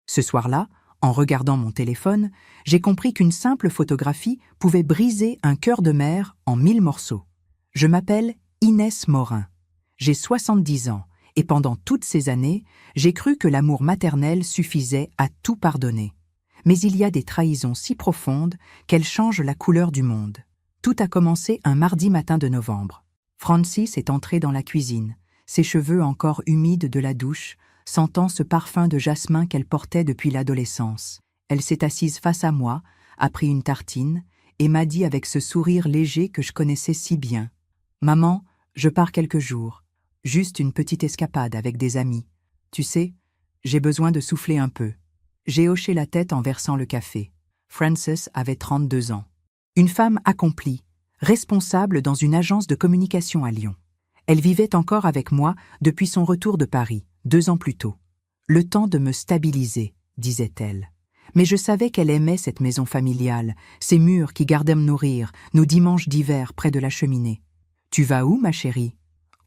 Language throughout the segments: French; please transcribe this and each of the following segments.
Ce soir-là, en regardant mon téléphone, j'ai compris qu'une simple photographie pouvait briser un cœur de mère en 1000 morceaux. Je m'appelle Inès Morin. J'ai 70 ans et pendant toutes ces années, j'ai cru que l'amour maternel suffisait à tout pardonner. Mais il y a des trahisons si profondes qu'elles changent la couleur du monde. Tout a commencé un mardi matin de novembre. Francis est entrée dans la cuisine, ses cheveux encore humides de la douche, sentant ce parfum de jasmin qu'elle portait depuis l'adolescence. Elle s'est assise face à moi, a pris une tartine et m'a dit avec ce sourire léger que je connaissais si bien. « Maman, je pars quelques jours. Juste une petite escapade avec des amis. Tu sais, j'ai besoin de souffler un peu. » J'ai hoché la tête en versant le café. Frances avait 32 ans. Une femme accomplie, responsable dans une agence de communication à Lyon. Elle vivait encore avec moi depuis son retour de Paris, 2 ans plus tôt. « Le temps de me stabiliser », disait-elle. Mais je savais qu'elle aimait cette maison familiale, ces murs qui gardaient me nourrir, nos dimanches d'hiver près de la cheminée. « Tu vas où, ma chérie ?»«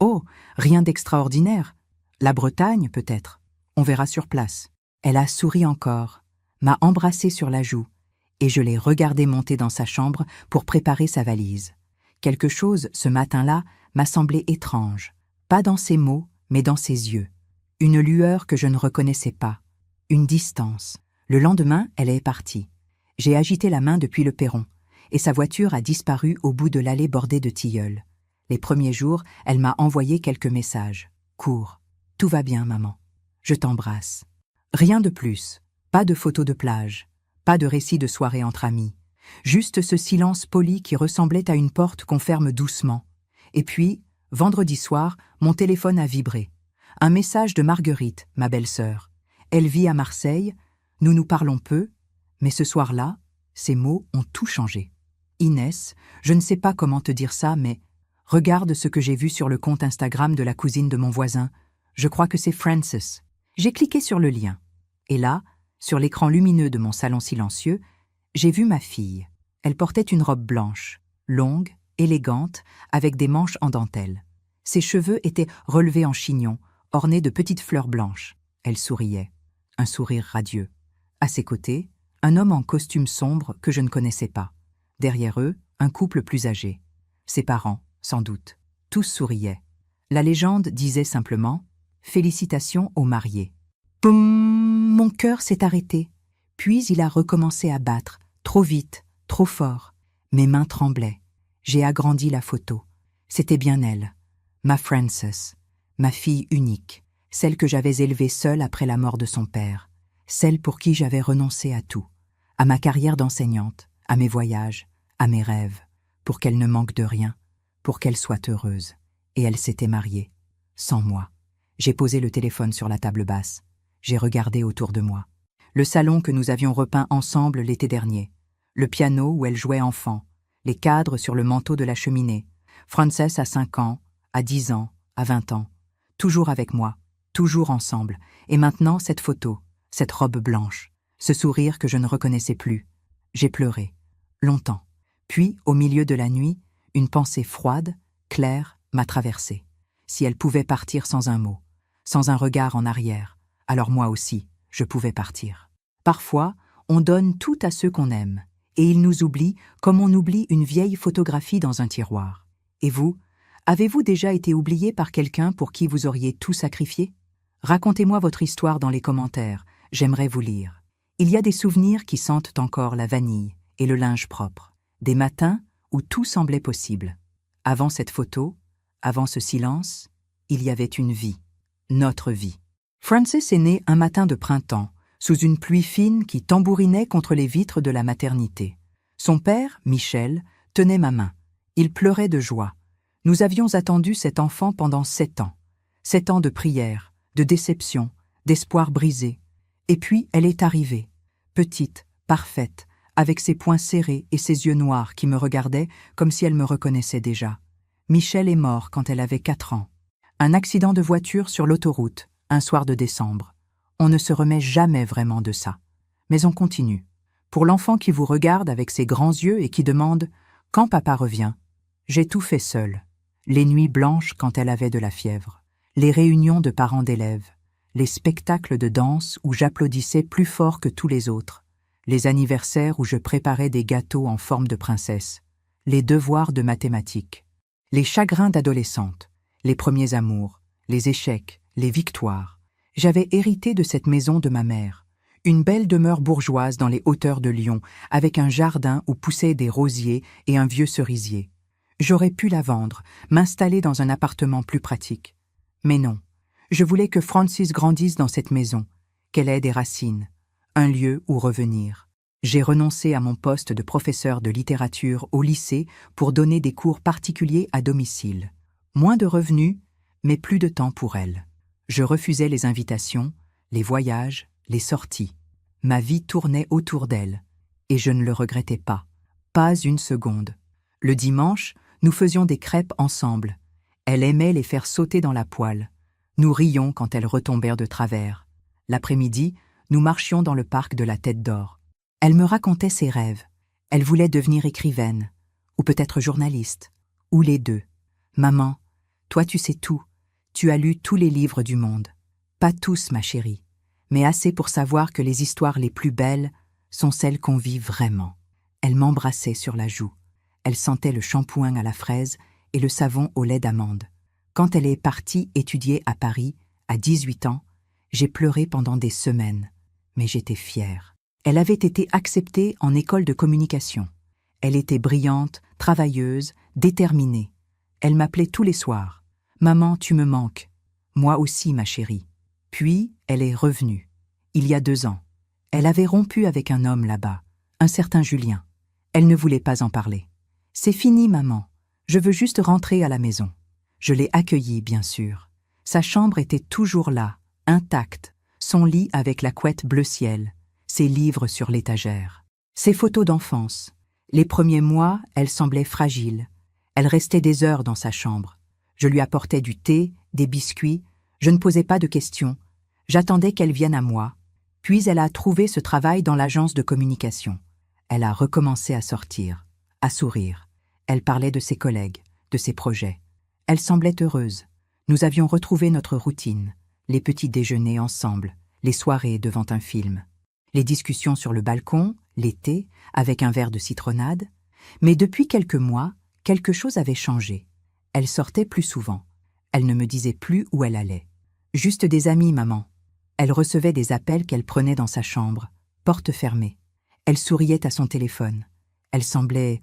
Oh, rien d'extraordinaire. La Bretagne, peut-être. On verra sur place. » Elle a souri encore, m'a embrassé sur la joue, et je l'ai regardée monter dans sa chambre pour préparer sa valise. Quelque chose, ce matin-là, m'a semblé étrange, pas dans ses mots, mais dans ses yeux. Une lueur que je ne reconnaissais pas, une distance. Le lendemain, elle est partie. J'ai agité la main depuis le perron, et sa voiture a disparu au bout de l'allée bordée de tilleuls. Les premiers jours, elle m'a envoyé quelques messages. Cours. Tout va bien, maman. Je t'embrasse. Rien de plus, pas de photos de plage, pas de récits de soirée entre amis, juste ce silence poli qui ressemblait à une porte qu'on ferme doucement. Et puis, vendredi soir, mon téléphone a vibré. Un message de Marguerite, ma belle-sœur. Elle vit à Marseille, nous nous parlons peu, mais ce soir-là, ces mots ont tout changé. Inès, je ne sais pas comment te dire ça, mais regarde ce que j'ai vu sur le compte Instagram de la cousine de mon voisin. Je crois que c'est Frances. J'ai cliqué sur le lien. Et là, sur l'écran lumineux de mon salon silencieux, j'ai vu ma fille. Elle portait une robe blanche, longue, élégante, avec des manches en dentelle. Ses cheveux étaient relevés en chignon, ornés de petites fleurs blanches. Elle souriait, un sourire radieux. À ses côtés, un homme en costume sombre que je ne connaissais pas. Derrière eux, un couple plus âgé. Ses parents, sans doute. Tous souriaient. La légende disait simplement « Félicitations aux mariés ». Poum, mon cœur s'est arrêté. Puis il a recommencé à battre, trop vite, trop fort. Mes mains tremblaient. J'ai agrandi la photo. C'était bien elle, ma Frances, ma fille unique, celle que j'avais élevée seule après la mort de son père, celle pour qui j'avais renoncé à tout, à ma carrière d'enseignante, à mes voyages, à mes rêves, pour qu'elle ne manque de rien, pour qu'elle soit heureuse. Et elle s'était mariée, sans moi. J'ai posé le téléphone sur la table basse. J'ai regardé autour de moi. Le salon que nous avions repeint ensemble l'été dernier. Le piano où elle jouait enfant. Les cadres sur le manteau de la cheminée. Frances à 5 ans, à 10 ans, à 20 ans. Toujours avec moi, toujours ensemble. Et maintenant, cette photo, cette robe blanche, ce sourire que je ne reconnaissais plus. J'ai pleuré, longtemps. Puis, au milieu de la nuit, une pensée froide, claire, m'a traversée. Si elle pouvait partir sans un mot, sans un regard en arrière, alors moi aussi, je pouvais partir. Parfois, on donne tout à ceux qu'on aime, et ils nous oublient comme on oublie une vieille photographie dans un tiroir. Et vous, avez-vous déjà été oublié par quelqu'un pour qui vous auriez tout sacrifié? Racontez-moi votre histoire dans les commentaires, j'aimerais vous lire. Il y a des souvenirs qui sentent encore la vanille et le linge propre, des matins où tout semblait possible. Avant cette photo, avant ce silence, il y avait une vie, notre vie. Frances est née un matin de printemps, sous une pluie fine qui tambourinait contre les vitres de la maternité. Son père, Michel, tenait ma main. Il pleurait de joie. Nous avions attendu cet enfant pendant 7 ans. 7 ans de prières, de déception, d'espoir brisé. Et puis elle est arrivée, petite, parfaite, avec ses poings serrés et ses yeux noirs qui me regardaient comme si elle me reconnaissait déjà. Michel est mort quand elle avait 4 ans. Un accident de voiture sur l'autoroute, un soir de décembre. On ne se remet jamais vraiment de ça. Mais on continue. Pour l'enfant qui vous regarde avec ses grands yeux et qui demande « Quand papa revient ?» J'ai tout fait seul. Les nuits blanches quand elle avait de la fièvre. Les réunions de parents d'élèves. les spectacles de danse où j'applaudissais plus fort que tous les autres, les anniversaires où je préparais des gâteaux en forme de princesse, les devoirs de mathématiques, les chagrins d'adolescente, les premiers amours, les échecs, les victoires. J'avais hérité de cette maison de ma mère, une belle demeure bourgeoise dans les hauteurs de Lyon, avec un jardin où poussaient des rosiers et un vieux cerisier. J'aurais pu la vendre, m'installer dans un appartement plus pratique. Mais non, je voulais que Frances grandisse dans cette maison, qu'elle ait des racines, un lieu où revenir. J'ai renoncé à mon poste de professeur de littérature au lycée pour donner des cours particuliers à domicile. Moins de revenus, mais plus de temps pour elle. Je refusais les invitations, les voyages, les sorties. Ma vie tournait autour d'elle, et je ne le regrettais pas. Pas une seconde. Le dimanche, nous faisions des crêpes ensemble. Elle aimait les faire sauter dans la poêle. Nous rions quand elles retombèrent de travers. L'après-midi, nous marchions dans le parc de la Tête d'Or. Elle me racontait ses rêves. Elle voulait devenir écrivaine, ou peut-être journaliste, ou les deux. Maman, toi tu sais tout. Tu as lu tous les livres du monde. Pas tous, ma chérie, mais assez pour savoir que les histoires les plus belles sont celles qu'on vit vraiment. Elle m'embrassait sur la joue. Elle sentait le shampoing à la fraise et le savon au lait d'amande. Quand elle est partie étudier à Paris, à 18 ans, j'ai pleuré pendant des semaines, mais j'étais fière. Elle avait été acceptée en école de communication. Elle était brillante, travailleuse, déterminée. Elle m'appelait tous les soirs. « Maman, tu me manques. Moi aussi, ma chérie. » Puis, elle est revenue. Il y a 2 ans. Elle avait rompu avec un homme là-bas, un certain Julien. Elle ne voulait pas en parler. « C'est fini, maman. Je veux juste rentrer à la maison. » Je l'ai accueillie, bien sûr. Sa chambre était toujours là, intacte, son lit avec la couette bleu ciel, ses livres sur l'étagère. Ses photos d'enfance. Les premiers mois, elle semblait fragile. Elle restait des heures dans sa chambre. Je lui apportais du thé, des biscuits. Je ne posais pas de questions. J'attendais qu'elle vienne à moi. Puis elle a trouvé ce travail dans l'agence de communication. Elle a recommencé à sortir, à sourire. Elle parlait de ses collègues, de ses projets. Elle semblait heureuse. Nous avions retrouvé notre routine, les petits déjeuners ensemble, les soirées devant un film, les discussions sur le balcon, l'été, avec un verre de citronnade. Mais depuis quelques mois, quelque chose avait changé. Elle sortait plus souvent. Elle ne me disait plus où elle allait. Juste des amis, maman. Elle recevait des appels qu'elle prenait dans sa chambre, porte fermée. Elle souriait à son téléphone. Elle semblait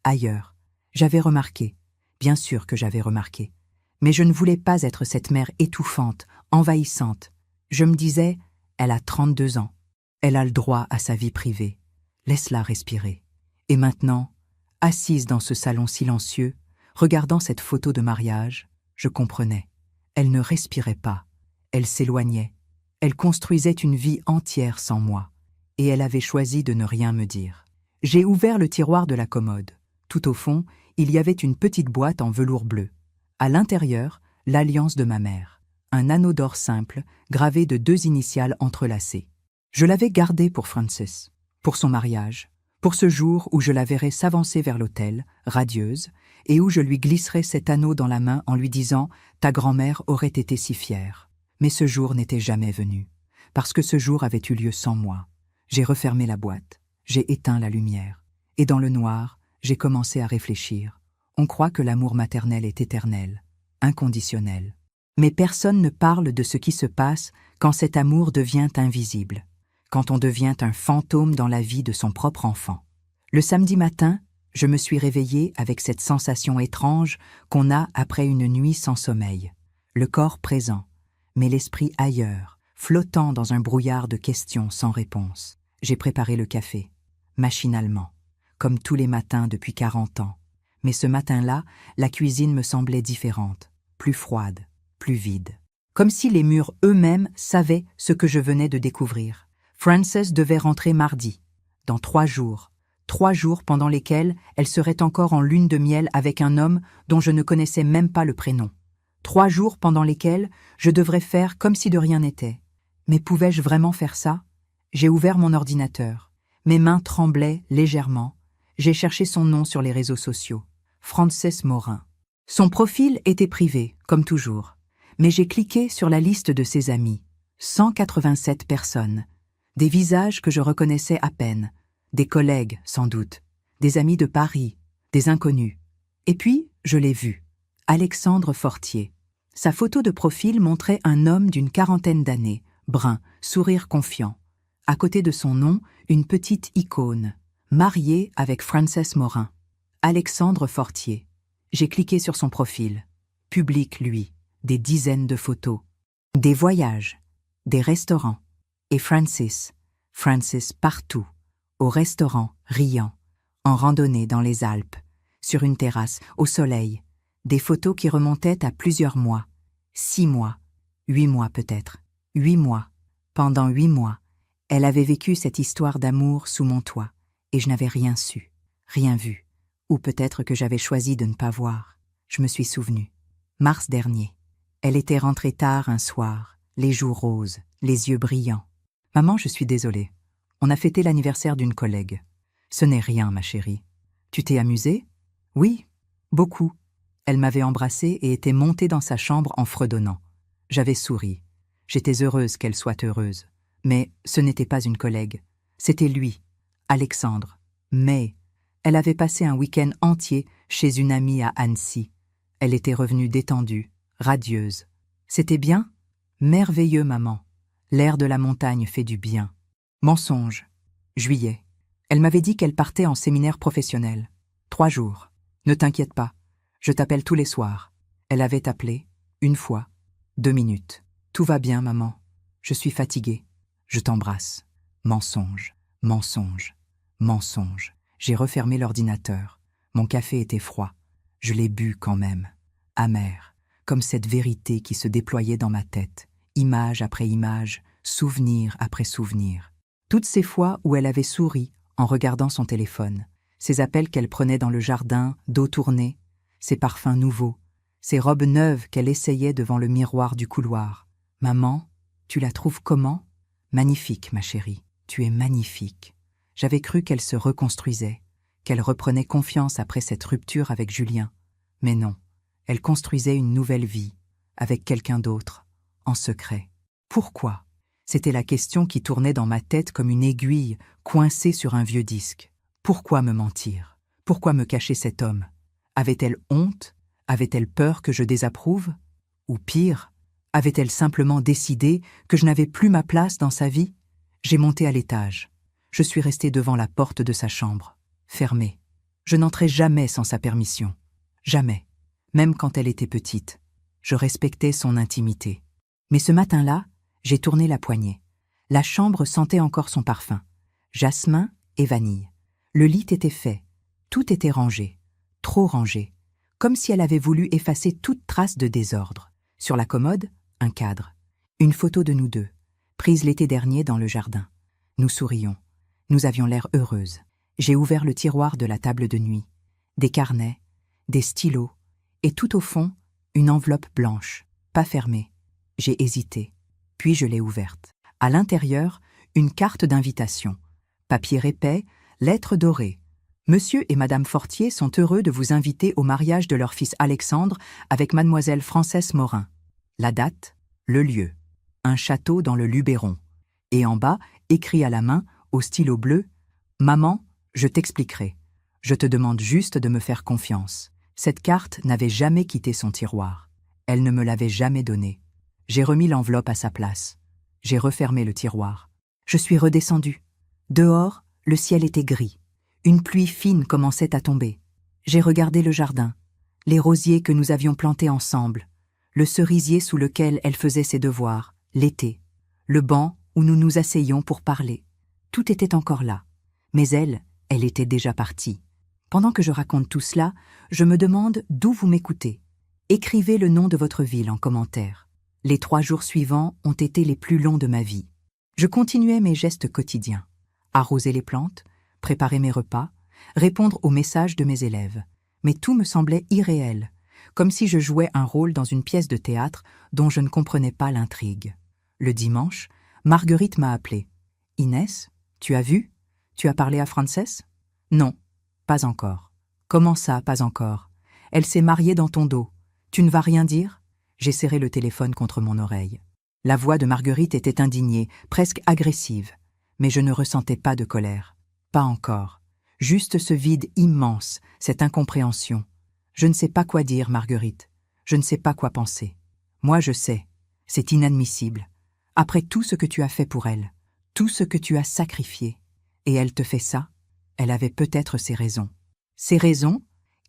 ailleurs. J'avais remarqué. Bien sûr que j'avais remarqué. Mais je ne voulais pas être cette mère étouffante, envahissante. Je me disais, elle a 32 ans. Elle a le droit à sa vie privée. Laisse-la respirer. Et maintenant, assise dans ce salon silencieux, regardant cette photo de mariage, je comprenais. Elle ne respirait pas. Elle s'éloignait. Elle construisait une vie entière sans moi. Et elle avait choisi de ne rien me dire. J'ai ouvert le tiroir de la commode. Tout au fond, il y avait une petite boîte en velours bleu. À l'intérieur, l'alliance de ma mère. Un anneau d'or simple, gravé de 2 initiales entrelacées. Je l'avais gardé pour Frances, pour son mariage, pour ce jour où je la verrais s'avancer vers l'autel, radieuse, et où je lui glisserais cet anneau dans la main en lui disant « Ta grand-mère aurait été si fière ». Mais ce jour n'était jamais venu, parce que ce jour avait eu lieu sans moi. J'ai refermé la boîte, j'ai éteint la lumière, et dans le noir, j'ai commencé à réfléchir. On croit que l'amour maternel est éternel, inconditionnel. Mais personne ne parle de ce qui se passe quand cet amour devient invisible, quand on devient un fantôme dans la vie de son propre enfant. Le samedi matin, je me suis réveillée avec cette sensation étrange qu'on a après une nuit sans sommeil. Le corps présent, mais l'esprit ailleurs, flottant dans un brouillard de questions sans réponse. J'ai préparé le café, machinalement, comme tous les matins depuis 40 ans. Mais ce matin-là, la cuisine me semblait différente, plus froide, plus vide. Comme si les murs eux-mêmes savaient ce que je venais de découvrir. Frances devait rentrer mardi, dans 3 jours. 3 jours pendant lesquels elle serait encore en lune de miel avec un homme dont je ne connaissais même pas le prénom. 3 jours pendant lesquels je devrais faire comme si de rien n'était. Mais pouvais-je vraiment faire ça? J'ai ouvert mon ordinateur. Mes mains tremblaient légèrement. J'ai cherché son nom sur les réseaux sociaux. Frances Morin. Son profil était privé, comme toujours. Mais j'ai cliqué sur la liste de ses amis. 187 personnes. Des visages que je reconnaissais à peine. Des collègues, sans doute. Des amis de Paris. Des inconnus. Et puis, je l'ai vu. Alexandre Fortier. Sa photo de profil montrait un homme d'une quarantaine d'années, brun, sourire confiant. À côté de son nom, une petite icône. Marié avec Frances Morin. Alexandre Fortier. J'ai cliqué sur son profil. Public, lui. Des dizaines de photos. Des voyages. Des restaurants. Et Francis partout. Au restaurant, riant. En randonnée dans les Alpes. Sur une terrasse, au soleil. Des photos qui remontaient à plusieurs mois. 6 mois. 8 mois peut-être. 8 mois. Pendant 8 mois, elle avait vécu cette histoire d'amour sous mon toit. Et je n'avais rien su. Rien vu. Ou peut-être que j'avais choisi de ne pas voir. Je me suis souvenu. Mars dernier. Elle était rentrée tard un soir, les joues roses, les yeux brillants. « Maman, je suis désolée. On a fêté l'anniversaire d'une collègue. Ce n'est rien, ma chérie. Tu t'es amusée ? Oui, beaucoup. Elle m'avait embrassée et était montée dans sa chambre en fredonnant. J'avais souri. J'étais heureuse qu'elle soit heureuse. Mais ce n'était pas une collègue. C'était lui, Alexandre. Mais elle avait passé un week-end entier chez une amie à Annecy. Elle était revenue détendue, radieuse. C'était bien ? Merveilleux, maman. L'air de la montagne fait du bien. Mensonge. Juillet. Elle m'avait dit qu'elle partait en séminaire professionnel. 3 jours. Ne t'inquiète pas. Je t'appelle tous les soirs. Elle avait appelé, 1 fois, 2 minutes. Tout va bien, maman. Je suis fatiguée. Je t'embrasse. Mensonge. Mensonge. Mensonge. J'ai refermé l'ordinateur. Mon café était froid. Je l'ai bu quand même. Amer. Comme cette vérité qui se déployait dans ma tête. Image après image, souvenir après souvenir. Toutes ces fois où elle avait souri en regardant son téléphone, ces appels qu'elle prenait dans le jardin, dos tourné, ces parfums nouveaux, ces robes neuves qu'elle essayait devant le miroir du couloir. « Maman, tu la trouves comment ? Magnifique, ma chérie, tu es magnifique. » J'avais cru qu'elle se reconstruisait, qu'elle reprenait confiance après cette rupture avec Julien. Mais non, elle construisait une nouvelle vie, avec quelqu'un d'autre, en secret. Pourquoi ? C'était la question qui tournait dans ma tête comme une aiguille coincée sur un vieux disque. Pourquoi me mentir ? Pourquoi me cacher cet homme ? Avait-elle honte ? Avait-elle peur que je désapprouve ? Ou pire, avait-elle simplement décidé que je n'avais plus ma place dans sa vie ? J'ai monté à l'étage. Je suis restée devant la porte de sa chambre, fermée. Je n'entrais jamais sans sa permission. Jamais. Même quand elle était petite. Je respectais son intimité. Mais ce matin-là, j'ai tourné la poignée. La chambre sentait encore son parfum. Jasmin et vanille. Le lit était fait. Tout était rangé. Trop rangé. Comme si elle avait voulu effacer toute trace de désordre. Sur la commode, un cadre. Une photo de nous deux, prise l'été dernier dans le jardin. Nous sourions. Nous avions l'air heureuses. J'ai ouvert le tiroir de la table de nuit. Des carnets, des stylos, et tout au fond, une enveloppe blanche, pas fermée. J'ai hésité, puis je l'ai ouverte. À l'intérieur, une carte d'invitation. Papier épais, lettres dorées. Monsieur et Madame Fortier sont heureux de vous inviter au mariage de leur fils Alexandre avec Mademoiselle Frances Morin. La date, le lieu. Un château dans le Luberon. Et en bas, écrit à la main, au stylo bleu, « Maman, je t'expliquerai. Je te demande juste de me faire confiance. » Cette carte n'avait jamais quitté son tiroir. Elle ne me l'avait jamais donnée. J'ai remis l'enveloppe à sa place. J'ai refermé le tiroir. Je suis redescendue. Dehors, le ciel était gris. Une pluie fine commençait à tomber. J'ai regardé le jardin, les rosiers que nous avions plantés ensemble, le cerisier sous lequel elle faisait ses devoirs, l'été, le banc où nous nous asseyions pour parler. Tout était encore là. Mais elle était déjà partie. Pendant que je raconte tout cela, je me demande d'où vous m'écoutez. Écrivez le nom de votre ville en commentaire. Les 3 jours suivants ont été les plus longs de ma vie. Je continuais mes gestes quotidiens. Arroser les plantes, préparer mes repas, répondre aux messages de mes élèves. Mais tout me semblait irréel, comme si je jouais un rôle dans une pièce de théâtre dont je ne comprenais pas l'intrigue. Le dimanche, Marguerite m'a appelé. « Inès, tu as vu ? Tu as parlé à Frances ? » ?»« Non, pas encore. »« Comment ça, pas encore ? Elle s'est mariée dans ton dos. Tu ne vas rien dire ?» J'ai serré le téléphone contre mon oreille. La voix de Marguerite était indignée, presque agressive. Mais je ne ressentais pas de colère. Pas encore. Juste ce vide immense, cette incompréhension. Je ne sais pas quoi dire, Marguerite. Je ne sais pas quoi penser. Moi, je sais. C'est inadmissible. Après tout ce que tu as fait pour elle, tout ce que tu as sacrifié, et elle te fait ça, elle avait peut-être ses raisons. Ces raisons?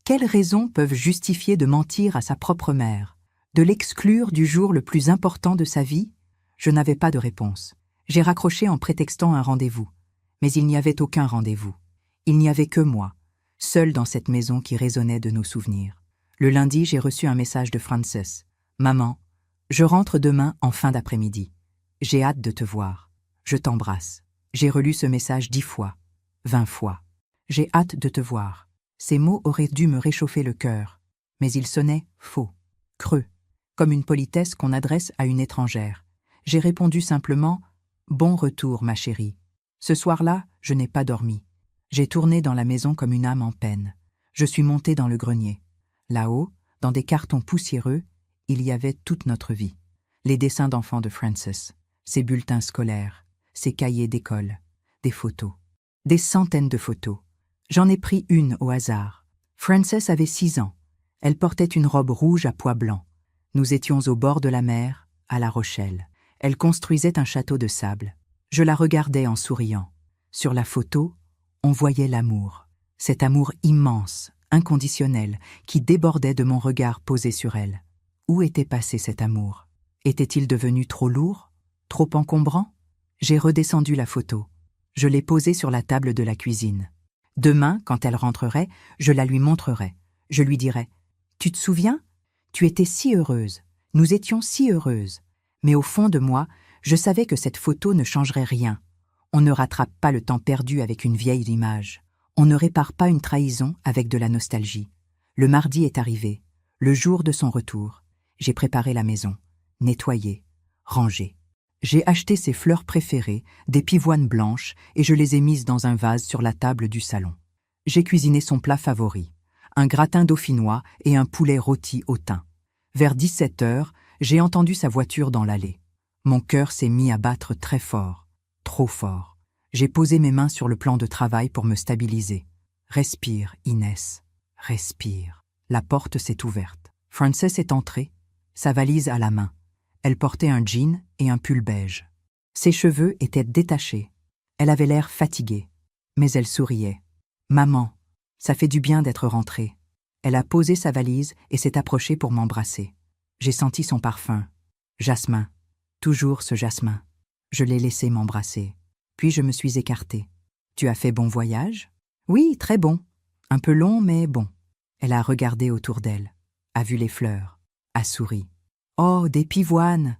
Quelles raisons peuvent justifier de mentir à sa propre mère, de l'exclure du jour le plus important de sa vie? Je n'avais pas de réponse. J'ai raccroché en prétextant un rendez-vous. Mais il n'y avait aucun rendez-vous. Il n'y avait que moi, seul dans cette maison qui résonnait de nos souvenirs. Le lundi, j'ai reçu un message de Frances. « Maman, je rentre demain en fin d'après-midi. J'ai hâte de te voir. Je t'embrasse. » J'ai relu ce message 10 fois, 20 fois. J'ai hâte de te voir. Ces mots auraient dû me réchauffer le cœur. Mais ils sonnaient faux, creux, comme une politesse qu'on adresse à une étrangère. J'ai répondu simplement « Bon retour, ma chérie. » Ce soir-là, je n'ai pas dormi. J'ai tourné dans la maison comme une âme en peine. Je suis montée dans le grenier. Là-haut, dans des cartons poussiéreux, il y avait toute notre vie. Les dessins d'enfants de Frances, ses bulletins scolaires, ses cahiers d'école, des photos. Des centaines de photos. J'en ai pris une au hasard. Frances avait 6 ans. Elle portait une robe rouge à pois blancs. Nous étions au bord de la mer, à La Rochelle. Elle construisait un château de sable. Je la regardais en souriant. Sur la photo, on voyait l'amour. Cet amour immense, inconditionnel, qui débordait de mon regard posé sur elle. Où était passé cet amour? Était-il devenu trop lourd? Trop encombrant? J'ai redescendu la photo. Je l'ai posée sur la table de la cuisine. Demain, quand elle rentrerait, je la lui montrerai. Je lui dirai « Tu te souviens? Tu étais si heureuse. Nous étions si heureuses. » Mais au fond de moi, je savais que cette photo ne changerait rien. On ne rattrape pas le temps perdu avec une vieille image. On ne répare pas une trahison avec de la nostalgie. Le mardi est arrivé, le jour de son retour. J'ai préparé la maison, nettoyé, rangé. J'ai acheté ses fleurs préférées, des pivoines blanches, et je les ai mises dans un vase sur la table du salon. J'ai cuisiné son plat favori, un gratin dauphinois et un poulet rôti au thym. Vers 17 heures, j'ai entendu sa voiture dans l'allée. Mon cœur s'est mis à battre très fort, trop fort. J'ai posé mes mains sur le plan de travail pour me stabiliser. Respire, Inès, respire. La porte s'est ouverte. Frances est entrée, sa valise à la main. Elle portait un jean et un pull beige. Ses cheveux étaient détachés. Elle avait l'air fatiguée, mais elle souriait. « Maman, ça fait du bien d'être rentrée. » Elle a posé sa valise et s'est approchée pour m'embrasser. J'ai senti son parfum. Jasmin. Toujours ce jasmin. Je l'ai laissé m'embrasser. Puis je me suis écartée. « Tu as fait bon voyage? » »« Oui, très bon. Un peu long, mais bon. » Elle a regardé autour d'elle, a vu les fleurs, a souri. « Oh, des pivoines!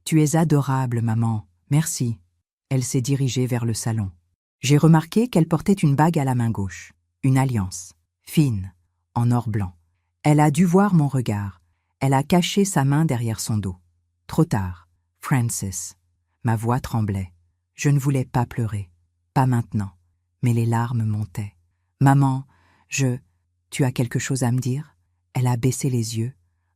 Tu es adorable, maman. Merci. » Elle s'est dirigée vers le salon. J'ai remarqué qu'elle portait une bague à la main gauche, une alliance, fine, en or blanc. Elle a dû voir mon regard. Elle a caché sa main derrière son dos. Trop tard. Frances. Ma voix tremblait. Je ne voulais pas pleurer. Pas maintenant. Mais les larmes montaient. « Maman, tu as quelque chose à me dire ?» Elle a baissé les yeux.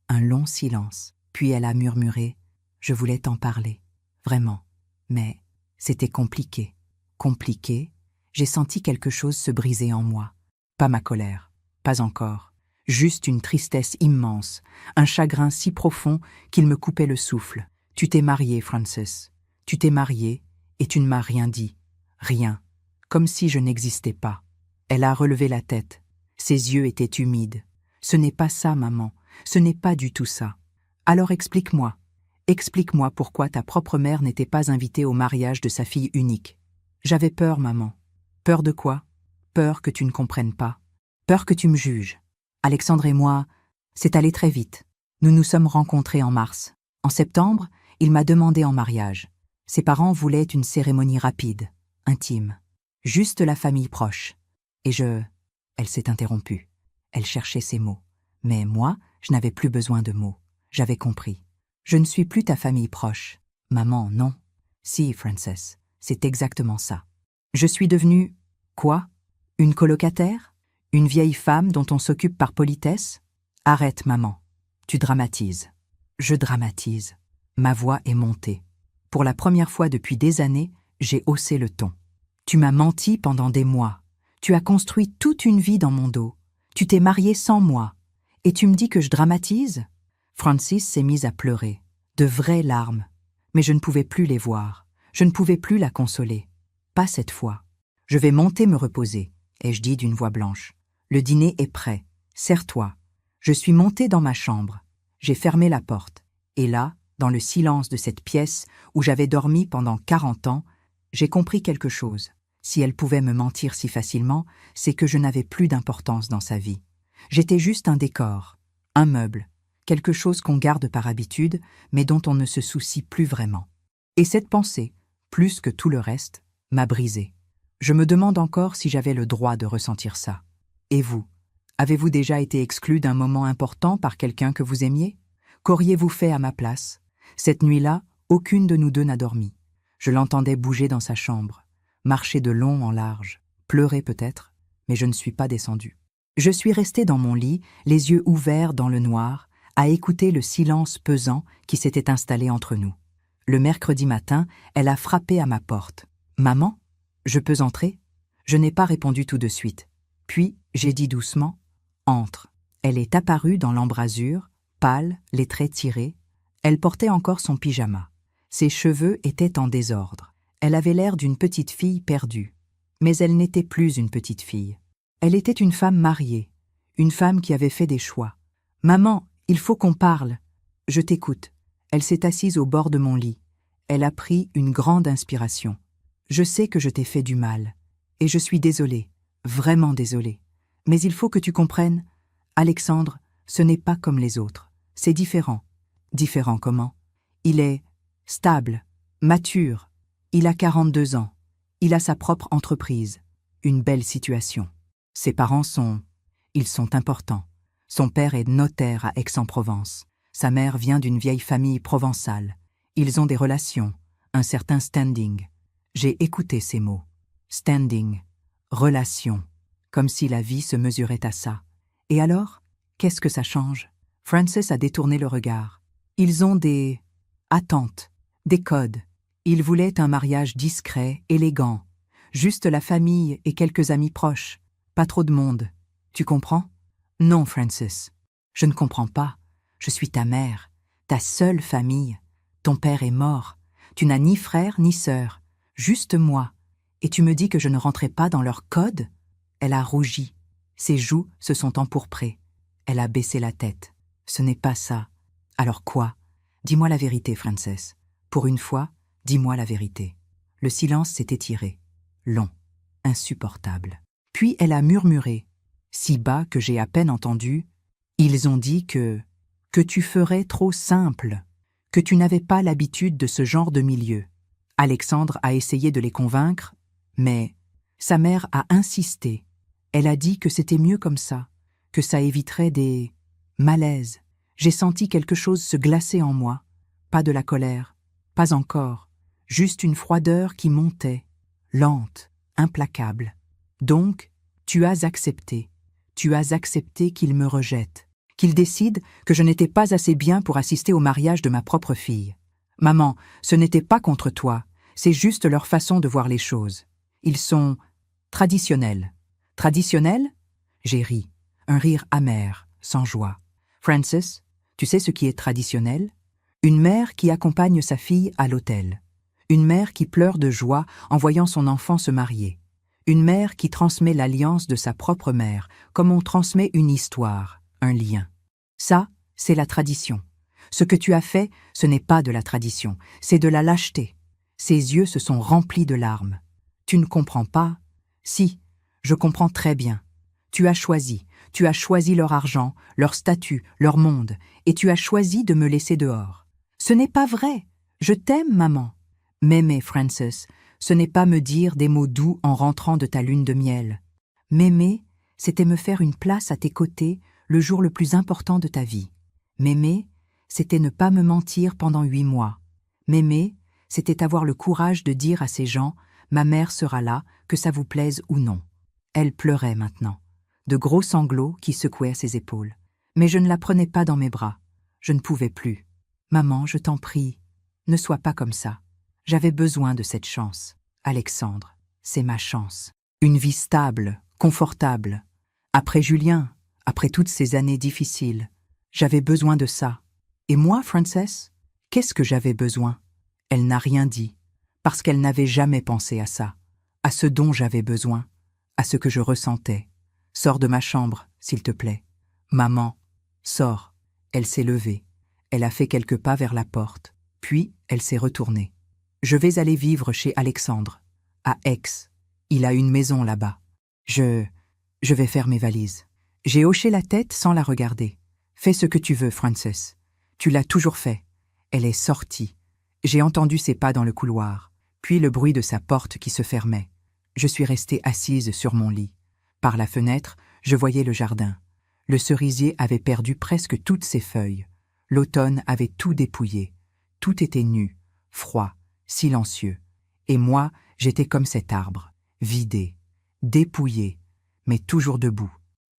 Un long silence. Puis elle a murmuré « Je voulais t'en parler. Vraiment. Mais c'était compliqué. » Compliqué, j'ai senti quelque chose se briser en moi. Pas ma colère. Pas encore. Juste une tristesse immense. Un chagrin si profond qu'il me coupait le souffle. « Tu t'es mariée, Frances. Tu t'es mariée et tu ne m'as rien dit. Rien. Comme si je n'existais pas. » Elle a relevé la tête. Ses yeux étaient humides. « Ce n'est pas ça, maman. Ce n'est pas du tout ça. Alors explique-moi. Explique-moi pourquoi ta propre mère n'était pas invitée au mariage de sa fille unique. » J'avais peur, maman. Peur de quoi? Peur que tu ne comprennes pas. Peur que tu me juges. Alexandre et moi, c'est allé très vite. Nous nous sommes rencontrés en mars. En septembre, il m'a demandé en mariage. Ses parents voulaient une cérémonie rapide, intime. Juste la famille proche. Et Elle s'est interrompue. Elle cherchait ses mots. Mais moi, je n'avais plus besoin de mots. J'avais compris. Je ne suis plus ta famille proche. Maman, non. Si, Frances, c'est exactement ça. Je suis devenue... Quoi? Une colocataire? Une vieille femme dont on s'occupe par politesse? Arrête, maman. Tu dramatises. Je dramatise. Ma voix est montée. Pour la première fois depuis des années, j'ai haussé le ton. Tu m'as menti pendant des mois. Tu as construit toute une vie dans mon dos. Tu t'es marié sans moi. Et tu me dis que je dramatise? Frances s'est mise à pleurer. De vraies larmes. Mais je ne pouvais plus les voir. Je ne pouvais plus la consoler. Pas cette fois. Je vais monter me reposer, ai-je dit d'une voix blanche. Le dîner est prêt. Serre-toi. Je suis montée dans ma chambre. J'ai fermé la porte. Et là, dans le silence de cette pièce où j'avais dormi pendant 40 ans, j'ai compris quelque chose. Si elle pouvait me mentir si facilement, c'est que je n'avais plus d'importance dans sa vie. J'étais juste un décor, un meuble, quelque chose qu'on garde par habitude, mais dont on ne se soucie plus vraiment. Et cette pensée, plus que tout le reste, m'a brisé. Je me demande encore si j'avais le droit de ressentir ça. Et vous? Avez-vous déjà été exclu d'un moment important par quelqu'un que vous aimiez? Qu'auriez-vous fait à ma place? Cette nuit-là, aucune de nous deux n'a dormi. Je l'entendais bouger dans sa chambre, marcher de long en large, pleurer peut-être, mais je ne suis pas descendue. Je suis restée dans mon lit, les yeux ouverts dans le noir, à écouter le silence pesant qui s'était installé entre nous. Le mercredi matin, elle a frappé à ma porte. « Maman, je peux entrer ?» Je n'ai pas répondu tout de suite. Puis, j'ai dit doucement « Entre ». Elle est apparue dans l'embrasure, pâle, les traits tirés. Elle portait encore son pyjama. Ses cheveux étaient en désordre. Elle avait l'air d'une petite fille perdue. Mais elle n'était plus une petite fille. Elle était une femme mariée, une femme qui avait fait des choix. « Maman, il faut qu'on parle. » « Je t'écoute. » Elle s'est assise au bord de mon lit. Elle a pris une grande inspiration. « Je sais que je t'ai fait du mal. Et je suis désolée, vraiment désolée. Mais il faut que tu comprennes, Alexandre, ce n'est pas comme les autres. C'est différent. » « Différent comment? » « Il est stable, mature. Il a 42 ans. Il a sa propre entreprise. Une belle situation. Ses parents ils sont importants. Son père est notaire à Aix-en-Provence. Sa mère vient d'une vieille famille provençale. Ils ont des relations, un certain standing. J'ai écouté ces mots. Standing, relation, comme si la vie se mesurait à ça. Et alors, qu'est-ce que ça change? Frances a détourné le regard. Ils ont des attentes, des codes. Ils voulaient un mariage discret, élégant. Juste la famille et quelques amis proches. Pas trop de monde. Tu comprends? Non, Frances. Je ne comprends pas. Je suis ta mère, ta seule famille. Ton père est mort. Tu n'as ni frère ni sœur. Juste moi. Et tu me dis que je ne rentrais pas dans leur code? Elle a rougi. Ses joues se sont empourprées. Elle a baissé la tête. Ce n'est pas ça. Alors quoi? Dis-moi la vérité, Frances. Pour une fois, dis-moi la vérité. Le silence s'est étiré. Long. Insupportable. Puis elle a murmuré, si bas que j'ai à peine entendu, « Ils ont dit que tu ferais trop simple, que tu n'avais pas l'habitude de ce genre de milieu. » Alexandre a essayé de les convaincre, mais sa mère a insisté. Elle a dit que c'était mieux comme ça, que ça éviterait des malaises. J'ai senti quelque chose se glacer en moi. Pas de la colère, pas encore, juste une froideur qui montait, lente, implacable. Donc, tu as accepté qu'il me rejette, qu'il décide que je n'étais pas assez bien pour assister au mariage de ma propre fille. Maman, ce n'était pas contre toi, c'est juste leur façon de voir les choses. Ils sont traditionnels. Traditionnels? J'ai ri, un rire amer, sans joie. Frances, tu sais ce qui est traditionnel? Une mère qui accompagne sa fille à l'autel. Une mère qui pleure de joie en voyant son enfant se marier. Une mère qui transmet l'alliance de sa propre mère, comme on transmet une histoire, un lien. Ça, c'est la tradition. Ce que tu as fait, ce n'est pas de la tradition, c'est de la lâcheté. Ses yeux se sont remplis de larmes. Tu ne comprends pas? Si, je comprends très bien. Tu as choisi leur argent, leur statut, leur monde, et tu as choisi de me laisser dehors. Ce n'est pas vrai. Je t'aime, maman. M'aimer, Frances, ce n'est pas me dire des mots doux en rentrant de ta lune de miel. M'aimer, c'était me faire une place à tes côtés le jour le plus important de ta vie. M'aimer, c'était ne pas me mentir pendant 8 mois. M'aimer, c'était avoir le courage de dire à ces gens « Ma mère sera là, que ça vous plaise ou non ». Elle pleurait maintenant, de gros sanglots qui secouaient ses épaules. Mais je ne la prenais pas dans mes bras. Je ne pouvais plus. « Maman, je t'en prie. Ne sois pas comme ça. J'avais besoin de cette chance. Alexandre, c'est ma chance. Une vie stable, confortable. Après Julien, après toutes ces années difficiles, j'avais besoin de ça. Et moi, Frances, qu'est-ce que j'avais besoin? Elle n'a rien dit, parce qu'elle n'avait jamais pensé à ça, à ce dont j'avais besoin, à ce que je ressentais. Sors de ma chambre, s'il te plaît. Maman, sors. Elle s'est levée. Elle a fait quelques pas vers la porte, puis elle s'est retournée. Je vais aller vivre chez Alexandre, à Aix. Il a une maison là-bas. Je vais faire mes valises. J'ai hoché la tête sans la regarder. Fais ce que tu veux, Frances. Tu l'as toujours fait. Elle est sortie. J'ai entendu ses pas dans le couloir, puis le bruit de sa porte qui se fermait. Je suis restée assise sur mon lit. Par la fenêtre, je voyais le jardin. Le cerisier avait perdu presque toutes ses feuilles. L'automne avait tout dépouillé. Tout était nu, froid, silencieux. Et moi, j'étais comme cet arbre, vidé, dépouillé, mais toujours debout.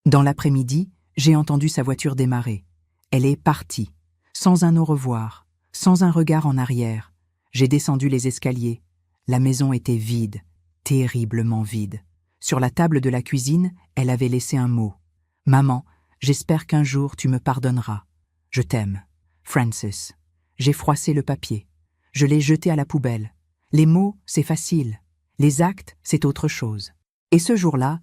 Dans l'après-midi, j'ai entendu sa voiture démarrer. Elle est partie, sans un au revoir, sans un regard en arrière. J'ai descendu les escaliers. La maison était vide, terriblement vide. Sur la table de la cuisine, elle avait laissé un mot. « Maman, j'espère qu'un jour tu me pardonneras. Je t'aime. Frances. » J'ai froissé le papier. Je l'ai jeté à la poubelle. Les mots, c'est facile. Les actes, c'est autre chose. Et ce jour-là,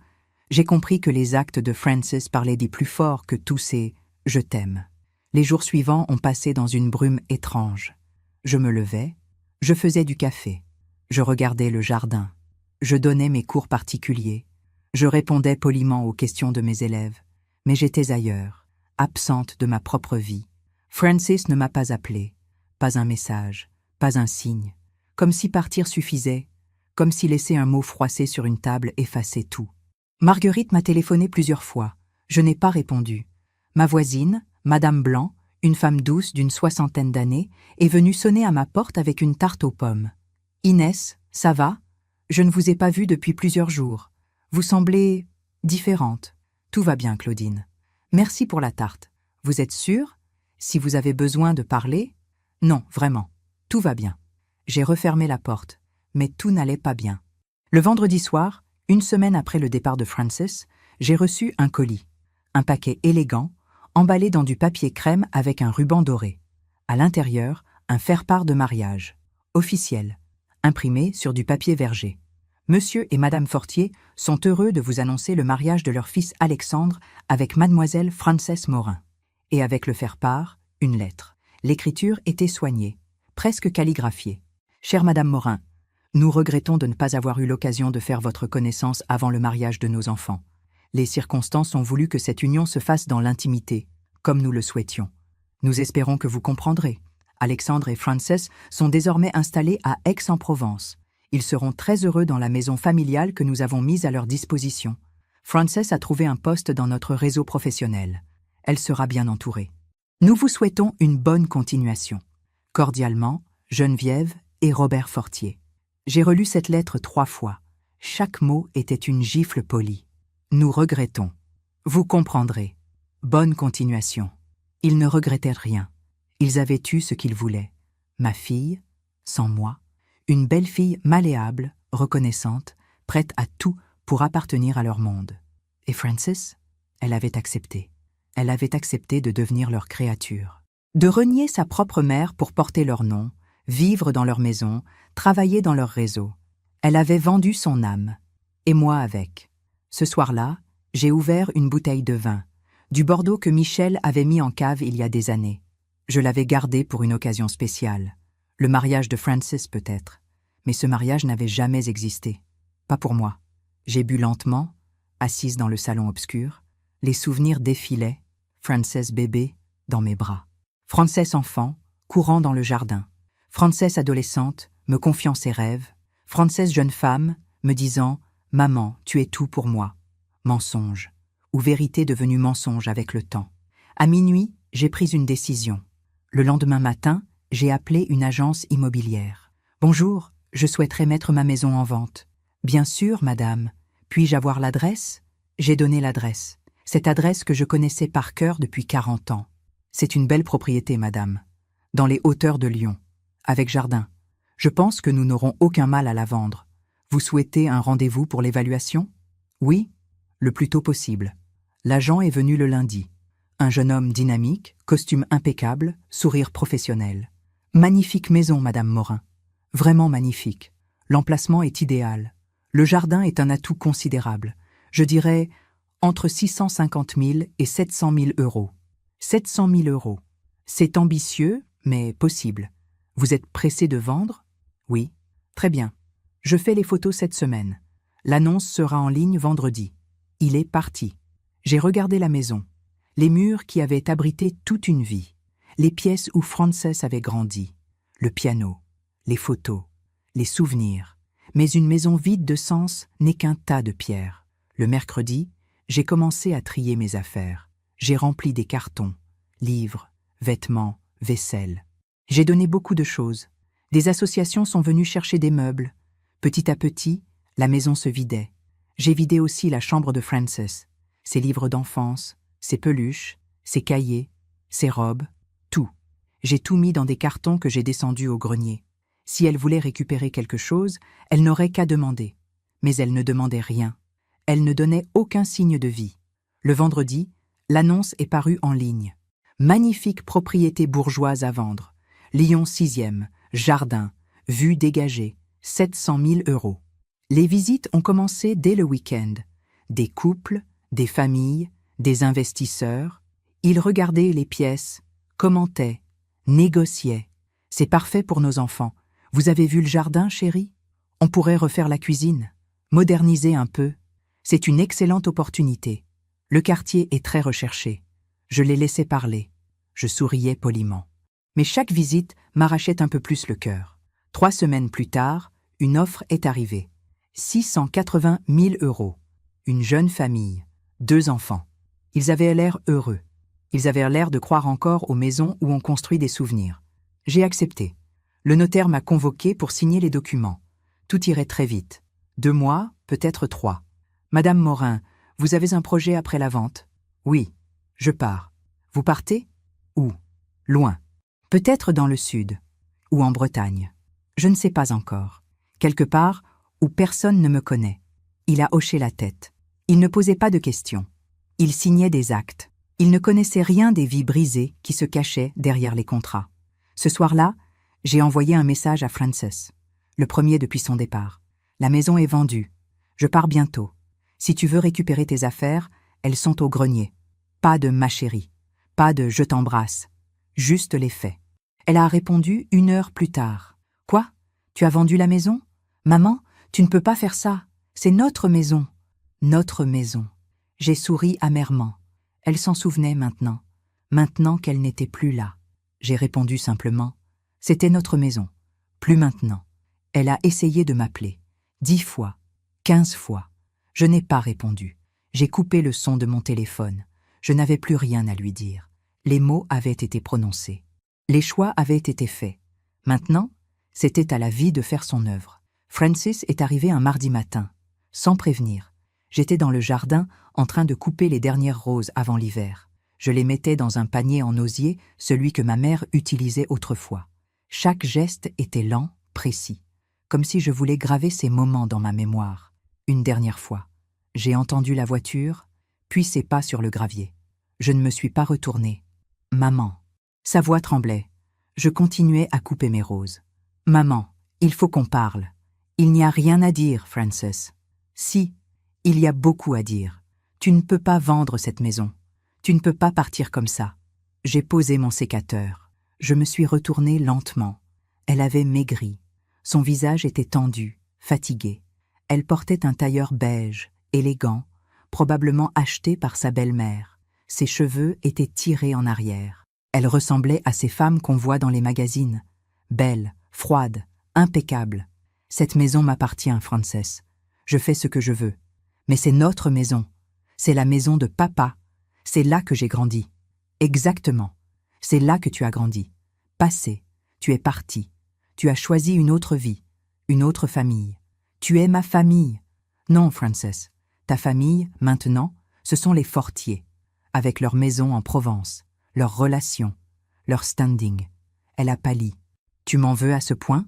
j'ai compris que les actes de Frances parlaient des plus forts que tous ces « je t'aime ». Les jours suivants ont passé dans une brume étrange. Je me levais, je faisais du café, je regardais le jardin, je donnais mes cours particuliers, je répondais poliment aux questions de mes élèves, mais j'étais ailleurs, absente de ma propre vie. Frances ne m'a pas appelée, pas un message, pas un signe, comme si partir suffisait, comme si laisser un mot froissé sur une table effaçait tout. Marguerite m'a téléphoné plusieurs fois, je n'ai pas répondu. Ma voisine, Madame Blanc, une femme douce d'une 60aine d'années, est venue sonner à ma porte avec une tarte aux pommes. « Inès, ça va? Je ne vous ai pas vue depuis plusieurs jours. Vous semblez différente. Tout va bien, Claudine. Merci pour la tarte. Vous êtes sûre? Si vous avez besoin de parler? Non, vraiment. Tout va bien. » J'ai refermé la porte, mais tout n'allait pas bien. Le vendredi soir, une semaine après le départ de Frances, j'ai reçu un colis. Un paquet élégant, emballé dans du papier crème avec un ruban doré. À l'intérieur, un faire-part de mariage, officiel, imprimé sur du papier verger. Monsieur et Madame Fortier sont heureux de vous annoncer le mariage de leur fils Alexandre avec Mademoiselle Frances Morin. Et avec le faire-part, une lettre. L'écriture était soignée, presque calligraphiée. Chère Madame Morin, nous regrettons de ne pas avoir eu l'occasion de faire votre connaissance avant le mariage de nos enfants. Les circonstances ont voulu que cette union se fasse dans l'intimité, comme nous le souhaitions. Nous espérons que vous comprendrez. Alexandre et Frances sont désormais installés à Aix-en-Provence. Ils seront très heureux dans la maison familiale que nous avons mise à leur disposition. Frances a trouvé un poste dans notre réseau professionnel. Elle sera bien entourée. Nous vous souhaitons une bonne continuation. Cordialement, Geneviève et Robert Fortier. J'ai relu cette lettre 3 fois. Chaque mot était une gifle polie. Nous regrettons. Vous comprendrez. Bonne continuation. Ils ne regrettaient rien. Ils avaient eu ce qu'ils voulaient. Ma fille, sans moi, une belle fille malléable, reconnaissante, prête à tout pour appartenir à leur monde. Et Frances, elle avait accepté. Elle avait accepté de devenir leur créature. De renier sa propre mère pour porter leur nom, vivre dans leur maison, travailler dans leur réseau. Elle avait vendu son âme. Et moi avec. Ce soir-là, j'ai ouvert une bouteille de vin, du Bordeaux que Michel avait mis en cave il y a des années. Je l'avais gardé pour une occasion spéciale. Le mariage de Frances peut-être. Mais ce mariage n'avait jamais existé. Pas pour moi. J'ai bu lentement, assise dans le salon obscur. Les souvenirs défilaient, Frances bébé, dans mes bras. Frances enfant, courant dans le jardin. Frances adolescente, me confiant ses rêves. Frances jeune femme, me disant « Maman, tu es tout pour moi ». Mensonge, ou vérité devenue mensonge avec le temps. À minuit, j'ai pris une décision. Le lendemain matin, j'ai appelé une agence immobilière. « Bonjour, je souhaiterais mettre ma maison en vente. »« Bien sûr, madame. Puis-je avoir l'adresse ?» J'ai donné l'adresse. Cette adresse que je connaissais par cœur depuis 40 ans. C'est une belle propriété, madame. Dans les hauteurs de Lyon. avec jardin. Je pense que nous n'aurons aucun mal à la vendre. Vous souhaitez un rendez-vous pour l'évaluation? Oui, le plus tôt possible. L'agent est venu le lundi. Un jeune homme dynamique, costume impeccable, sourire professionnel. Magnifique maison, Madame Morin. Vraiment magnifique. L'emplacement est idéal. Le jardin est un atout considérable. Je dirais entre 650 000 et 700 000 euros. 700 000 euros. C'est ambitieux, mais possible. Vous êtes pressé de vendre? Oui. Très bien. Je fais les photos cette semaine. L'annonce sera en ligne vendredi. Il est parti. J'ai regardé la maison. Les murs qui avaient abrité toute une vie. Les pièces où Frances avait grandi. Le piano. Les photos. Les souvenirs. Mais une maison vide de sens n'est qu'un tas de pierres. Le mercredi, j'ai commencé à trier mes affaires. J'ai rempli des cartons, livres, vêtements, vaisselle. J'ai donné beaucoup de choses. Des associations sont venues chercher des meubles. Petit à petit, la maison se vidait. J'ai vidé aussi la chambre de Frances, ses livres d'enfance, ses peluches, ses cahiers, ses robes, tout. J'ai tout mis dans des cartons que j'ai descendus au grenier. Si elle voulait récupérer quelque chose, elle n'aurait qu'à demander. Mais elle ne demandait rien. Elle ne donnait aucun signe de vie. Le vendredi, l'annonce est parue en ligne. Magnifique propriété bourgeoise à vendre. Lyon 6e, jardin, vue dégagée, 700 000 euros. Les visites ont commencé dès le week-end. Des couples, des familles, des investisseurs. Ils regardaient les pièces, commentaient, négociaient. C'est parfait pour nos enfants. Vous avez vu le jardin, chérie? On pourrait refaire la cuisine, moderniser un peu. C'est une excellente opportunité. Le quartier est très recherché. Je les laissais parler. Je souriais poliment. Mais chaque visite m'arrachait un peu plus le cœur. 3 semaines plus tard, une offre est arrivée. 680 000 euros. Une jeune famille, 2 enfants. Ils avaient l'air heureux. Ils avaient l'air de croire encore aux maisons où on construit des souvenirs. J'ai accepté. Le notaire m'a convoqué pour signer les documents. Tout irait très vite. 2 mois, peut-être 3. Madame Morin, vous avez un projet après la vente? Oui, je pars. Vous partez? Où? Loin. Peut-être dans le sud. Ou en Bretagne. Je ne sais pas encore. Quelque part où personne ne me connaît. Il a hoché la tête. Il ne posait pas de questions. Il signait des actes. Il ne connaissait rien des vies brisées qui se cachaient derrière les contrats. Ce soir-là, j'ai envoyé un message à Frances. Le premier depuis son départ. La maison est vendue. Je pars bientôt. Si tu veux récupérer tes affaires, elles sont au grenier. Pas de ma chérie. Pas de je t'embrasse. Juste les faits. Elle a répondu 1 heure plus tard. Quoi? Tu as vendu la maison? Maman, tu ne peux pas faire ça. C'est notre maison. Notre maison. J'ai souri amèrement. Elle s'en souvenait maintenant. Maintenant qu'elle n'était plus là. J'ai répondu simplement. C'était notre maison. Plus maintenant. Elle a essayé de m'appeler. 10 fois. 15 fois. Je n'ai pas répondu. J'ai coupé le son de mon téléphone. Je n'avais plus rien à lui dire. Les mots avaient été prononcés. Les choix avaient été faits. Maintenant, c'était à la vie de faire son œuvre. Frances est arrivée un mardi matin, sans prévenir. J'étais dans le jardin en train de couper les dernières roses avant l'hiver. Je les mettais dans un panier en osier, celui que ma mère utilisait autrefois. Chaque geste était lent, précis, comme si je voulais graver ces moments dans ma mémoire. Une dernière fois, j'ai entendu la voiture, puis ses pas sur le gravier. Je ne me suis pas retournée. Maman. Sa voix tremblait. Je continuais à couper mes roses. Maman, il faut qu'on parle. Il n'y a rien à dire, Frances. Si, il y a beaucoup à dire. Tu ne peux pas vendre cette maison. Tu ne peux pas partir comme ça. J'ai posé mon sécateur. Je me suis retournée lentement. Elle avait maigri. Son visage était tendu, fatigué. Elle portait un tailleur beige, élégant, probablement acheté par sa belle-mère. Ses cheveux étaient tirés en arrière. Elle ressemblait à ces femmes qu'on voit dans les magazines. Belle, froide, impeccable. Cette maison m'appartient, Frances. Je fais ce que je veux. Mais c'est notre maison. C'est la maison de papa. C'est là que j'ai grandi. Exactement. C'est là que tu as grandi. Passé. Tu es parti. Tu as choisi une autre vie, une autre famille. Tu es ma famille. Non, Frances. Ta famille, maintenant, ce sont les Fortier, avec leur maison en Provence, leurs relations, leur standing. Elle a pâli. Tu m'en veux à ce point?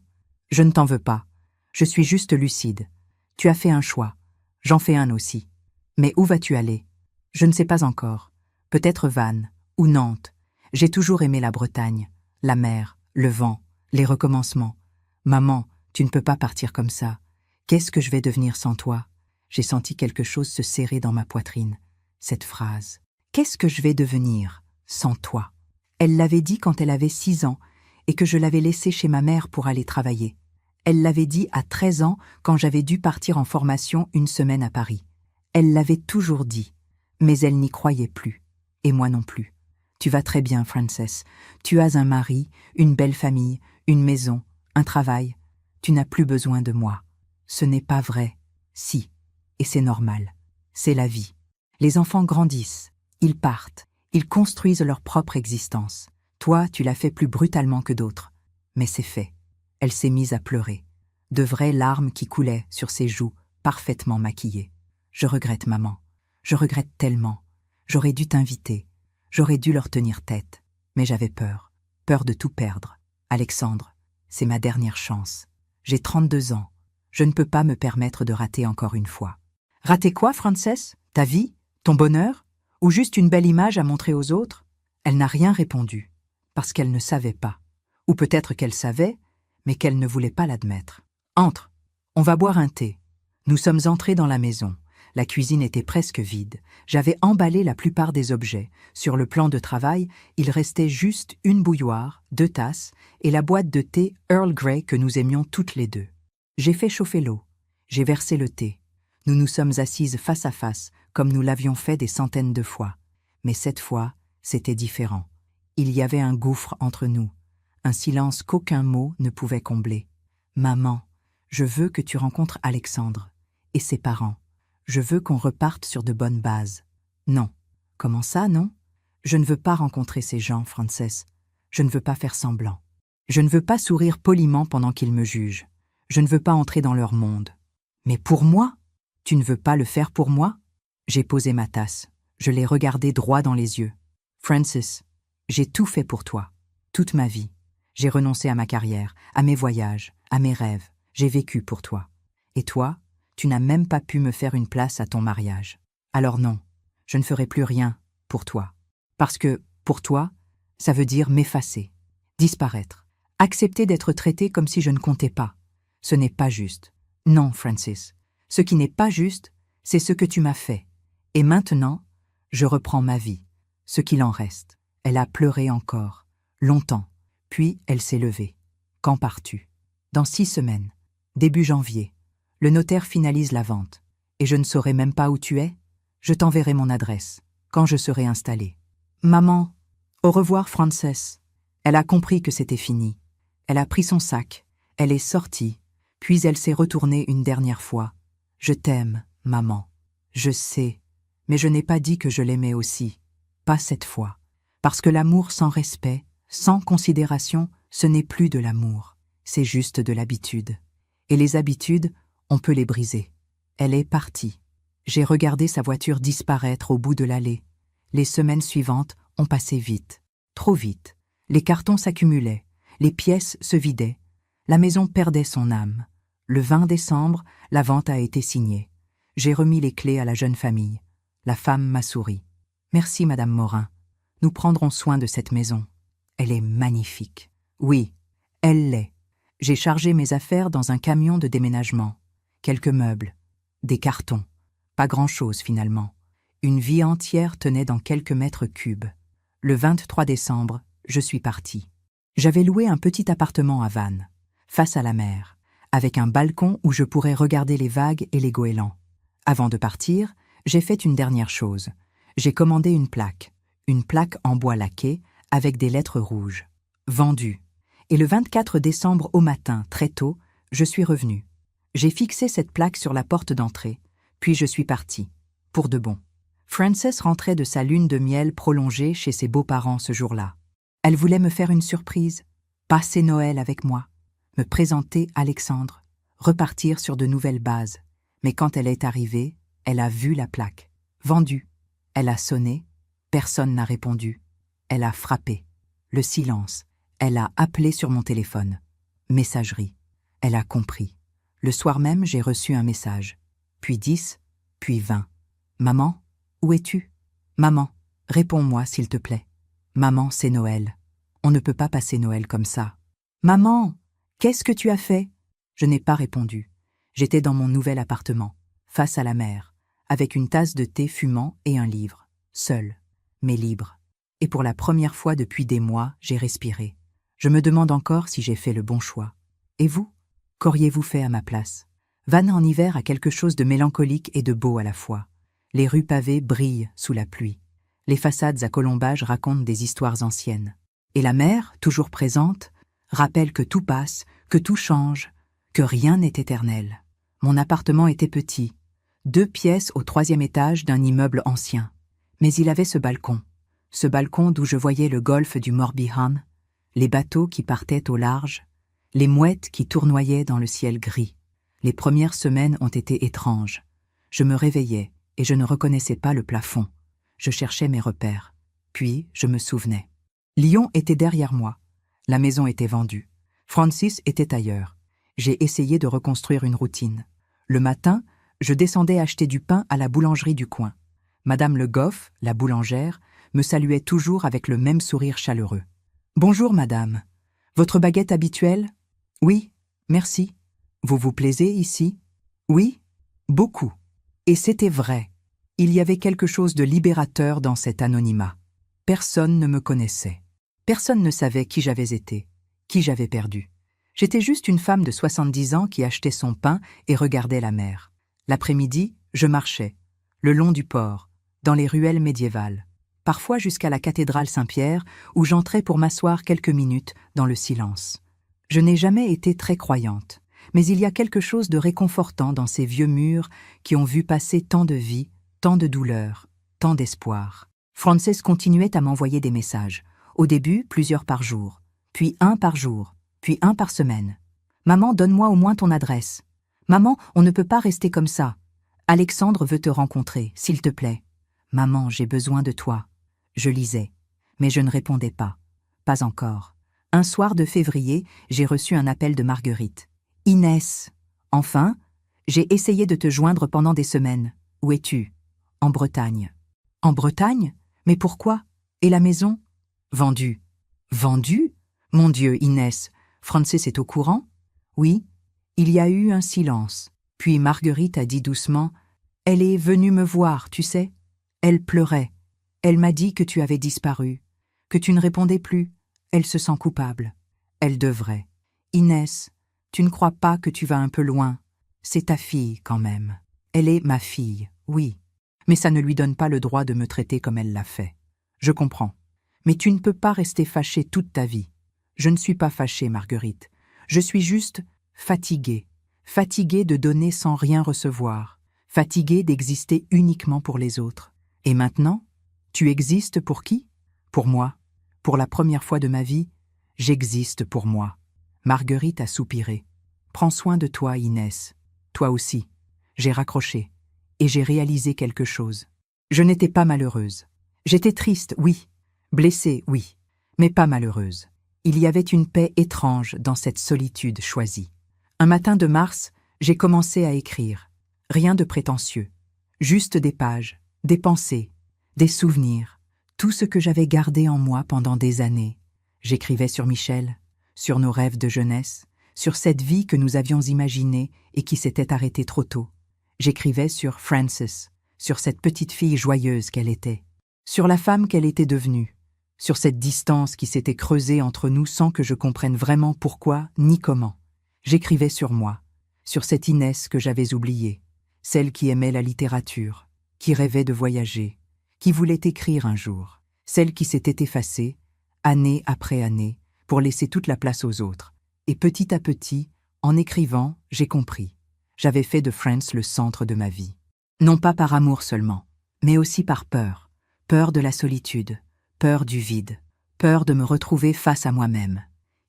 Je ne t'en veux pas. Je suis juste lucide. Tu as fait un choix. J'en fais un aussi. Mais où vas-tu aller? Je ne sais pas encore. Peut-être Vannes ou Nantes. J'ai toujours aimé la Bretagne, la mer, le vent, les recommencements. Maman, tu ne peux pas partir comme ça. Qu'est-ce que je vais devenir sans toi? J'ai senti quelque chose se serrer dans ma poitrine. Cette phrase. Qu'est-ce que je vais devenir sans toi? Elle l'avait dit quand elle avait 6 ans et que je l'avais laissée chez ma mère pour aller travailler. Elle l'avait dit à 13 ans quand j'avais dû partir en formation une semaine à Paris. Elle l'avait toujours dit, mais elle n'y croyait plus. Et moi non plus. Tu vas très bien, Frances. Tu as un mari, une belle famille, une maison, un travail. Tu n'as plus besoin de moi. Ce n'est pas vrai. Si. Et c'est normal. C'est la vie. Les enfants grandissent. Ils partent. Ils construisent leur propre existence. Toi, tu l'as fait plus brutalement que d'autres. Mais c'est fait. Elle s'est mise à pleurer. De vraies larmes qui coulaient sur ses joues, parfaitement maquillées. Je regrette, maman. Je regrette tellement. J'aurais dû t'inviter. J'aurais dû leur tenir tête. Mais j'avais peur. Peur de tout perdre. Alexandre, c'est ma dernière chance. J'ai 32 ans. Je ne peux pas me permettre de rater encore une fois. Rater quoi, Frances? Ta vie? Ton bonheur? Ou juste une belle image à montrer aux autres? Elle n'a rien répondu. Parce qu'elle ne savait pas. Ou peut-être qu'elle savait, mais qu'elle ne voulait pas l'admettre. Entre. On va boire un thé. Nous sommes entrés dans la maison. La cuisine était presque vide. J'avais emballé la plupart des objets. Sur le plan de travail, il restait juste une bouilloire, 2 tasses et la boîte de thé Earl Grey que nous aimions toutes les deux. J'ai fait chauffer l'eau. J'ai versé le thé. Nous nous sommes assises face à face, comme nous l'avions fait des centaines de fois. Mais cette fois, c'était différent. Il y avait un gouffre entre nous, un silence qu'aucun mot ne pouvait combler. « Maman, je veux que tu rencontres Alexandre et ses parents. Je veux qu'on reparte sur de bonnes bases. » Non. Comment ça, non? Je ne veux pas rencontrer ces gens, Frances. Je ne veux pas faire semblant. Je ne veux pas sourire poliment pendant qu'ils me jugent. Je ne veux pas entrer dans leur monde. Mais pour moi? Tu ne veux pas le faire pour moi? J'ai posé ma tasse. Je l'ai regardé droit dans les yeux. Frances, j'ai tout fait pour toi. Toute ma vie. J'ai renoncé à ma carrière, à mes voyages, à mes rêves. J'ai vécu pour toi. Et toi, tu n'as même pas pu me faire une place à ton mariage. Alors non, je ne ferai plus rien pour toi. Parce que, pour toi, ça veut dire m'effacer, disparaître, accepter d'être traité comme si je ne comptais pas. Ce n'est pas juste. Non, Frances, ce qui n'est pas juste, c'est ce que tu m'as fait. Et maintenant, je reprends ma vie, ce qu'il en reste. Elle a pleuré encore, longtemps, puis elle s'est levée. Quand pars-tu? Dans 6 semaines, début janvier. Le notaire finalise la vente. Et je ne saurai même pas où tu es? Je t'enverrai mon adresse, quand je serai installée. Maman, au revoir, Frances. Elle a compris que c'était fini. Elle a pris son sac, elle est sortie, puis elle s'est retournée une dernière fois. Je t'aime, maman. Je sais, mais je n'ai pas dit que je l'aimais aussi. Pas cette fois. Parce que l'amour sans respect, sans considération, ce n'est plus de l'amour. C'est juste de l'habitude. Et les habitudes, on peut les briser. Elle est partie. J'ai regardé sa voiture disparaître au bout de l'allée. Les semaines suivantes ont passé vite. Trop vite. Les cartons s'accumulaient. Les pièces se vidaient. La maison perdait son âme. Le 20 décembre, la vente a été signée. J'ai remis les clés à la jeune famille. La femme m'a souri. « Merci, Madame Morin. Nous prendrons soin de cette maison. Elle est magnifique. » Oui, elle l'est. J'ai chargé mes affaires dans un camion de déménagement. Quelques meubles, des cartons. Pas grand-chose finalement. Une vie entière tenait dans quelques mètres cubes. Le 23 décembre, je suis partie. J'avais loué un petit appartement à Vannes, face à la mer, avec un balcon où je pourrais regarder les vagues et les goélands. Avant de partir, j'ai fait une dernière chose. J'ai commandé une plaque en bois laqué avec des lettres rouges. Vendue. Et le 24 décembre au matin, très tôt, je suis revenue. J'ai fixé cette plaque sur la porte d'entrée, puis je suis partie, pour de bon. Frances rentrait de sa lune de miel prolongée chez ses beaux-parents ce jour-là. Elle voulait me faire une surprise, passer Noël avec moi, me présenter Alexandre, repartir sur de nouvelles bases. Mais quand elle est arrivée, elle a vu la plaque. Vendue. Elle a sonné, personne n'a répondu. Elle a frappé. Le silence. Elle a appelé sur mon téléphone. Messagerie. Elle a compris. Le soir même, j'ai reçu un message. Puis 10, puis 20. Maman, où es-tu? Maman, réponds-moi s'il te plaît. Maman, c'est Noël. On ne peut pas passer Noël comme ça. Maman, qu'est-ce que tu as fait? Je n'ai pas répondu. J'étais dans mon nouvel appartement, face à la mer, avec une tasse de thé fumant et un livre. Seul, mais libre. Et pour la première fois depuis des mois, j'ai respiré. Je me demande encore si j'ai fait le bon choix. Et vous? Qu'auriez-vous fait à ma place? Vannes en hiver a quelque chose de mélancolique et de beau à la fois. Les rues pavées brillent sous la pluie. Les façades à colombages racontent des histoires anciennes. Et la mer, toujours présente, rappelle que tout passe, que tout change, que rien n'est éternel. Mon appartement était petit, 2 pièces au 3e étage d'un immeuble ancien. Mais il avait ce balcon d'où je voyais le golfe du Morbihan, les bateaux qui partaient au large, les mouettes qui tournoyaient dans le ciel gris. Les premières semaines ont été étranges. Je me réveillais et je ne reconnaissais pas le plafond. Je cherchais mes repères. Puis, je me souvenais. Lyon était derrière moi. La maison était vendue. Francis était ailleurs. J'ai essayé de reconstruire une routine. Le matin, je descendais acheter du pain à la boulangerie du coin. Madame Le Goff, la boulangère, me saluait toujours avec le même sourire chaleureux. « Bonjour, madame. Votre baguette habituelle? »« Oui, merci. Vous vous plaisez ici? »« Oui, beaucoup. » Et c'était vrai. Il y avait quelque chose de libérateur dans cet anonymat. Personne ne me connaissait. Personne ne savait qui j'avais été, qui j'avais perdu. J'étais juste une femme de 70 ans qui achetait son pain et regardait la mer. L'après-midi, je marchais, le long du port, dans les ruelles médiévales, parfois jusqu'à la cathédrale Saint-Pierre, où j'entrais pour m'asseoir quelques minutes dans le silence. Je n'ai jamais été très croyante, mais il y a quelque chose de réconfortant dans ces vieux murs qui ont vu passer tant de vie, tant de douleur, tant d'espoir. Frances continuait à m'envoyer des messages. Au début, plusieurs par jour, puis 1 par jour, puis 1 par semaine. « Maman, donne-moi au moins ton adresse. Maman, on ne peut pas rester comme ça. Alexandre veut te rencontrer, s'il te plaît. Maman, j'ai besoin de toi. » Je lisais, mais je ne répondais pas. Pas encore. Un soir de février, j'ai reçu un appel de Marguerite. « Inès, enfin, j'ai essayé de te joindre pendant des semaines. Où es-tu? »« En Bretagne. »« En Bretagne? Mais pourquoi? Et la maison? » ?»« Vendue. »« Vendue? Mon Dieu, Inès, Frances est au courant? » ?»« Oui. » Il y a eu un silence. Puis Marguerite a dit doucement « Elle est venue me voir, tu sais. Elle pleurait. Elle m'a dit que tu avais disparu, que tu ne répondais plus. Elle se sent coupable. Elle devrait. Inès, tu ne crois pas que tu vas un peu loin? C'est ta fille, quand même. Elle est ma fille, oui. Mais ça ne lui donne pas le droit de me traiter comme elle l'a fait. Je comprends. Mais tu ne peux pas rester fâchée toute ta vie. Je ne suis pas fâchée, Marguerite. Je suis juste fatiguée. Fatiguée de donner sans rien recevoir. Fatiguée d'exister uniquement pour les autres. Et maintenant, tu existes pour qui? Pour moi. Pour la première fois de ma vie, j'existe pour moi. Marguerite a soupiré. Prends soin de toi, Inès. Toi aussi. J'ai raccroché. Et j'ai réalisé quelque chose. Je n'étais pas malheureuse. J'étais triste, oui. Blessée, oui. Mais pas malheureuse. Il y avait une paix étrange dans cette solitude choisie. Un matin de mars, j'ai commencé à écrire. Rien de prétentieux. Juste des pages, des pensées, des souvenirs. Tout ce que j'avais gardé en moi pendant des années. J'écrivais sur Michel, sur nos rêves de jeunesse, sur cette vie que nous avions imaginée et qui s'était arrêtée trop tôt. J'écrivais sur Frances, sur cette petite fille joyeuse qu'elle était, sur la femme qu'elle était devenue, sur cette distance qui s'était creusée entre nous sans que je comprenne vraiment pourquoi ni comment. J'écrivais sur moi, sur cette Inès que j'avais oubliée, celle qui aimait la littérature, qui rêvait de voyager, qui voulait écrire un jour, celle qui s'était effacée, année après année, pour laisser toute la place aux autres. Et petit à petit, en écrivant, j'ai compris. J'avais fait de Frances le centre de ma vie. Non pas par amour seulement, mais aussi par peur. Peur de la solitude, peur du vide, peur de me retrouver face à moi-même.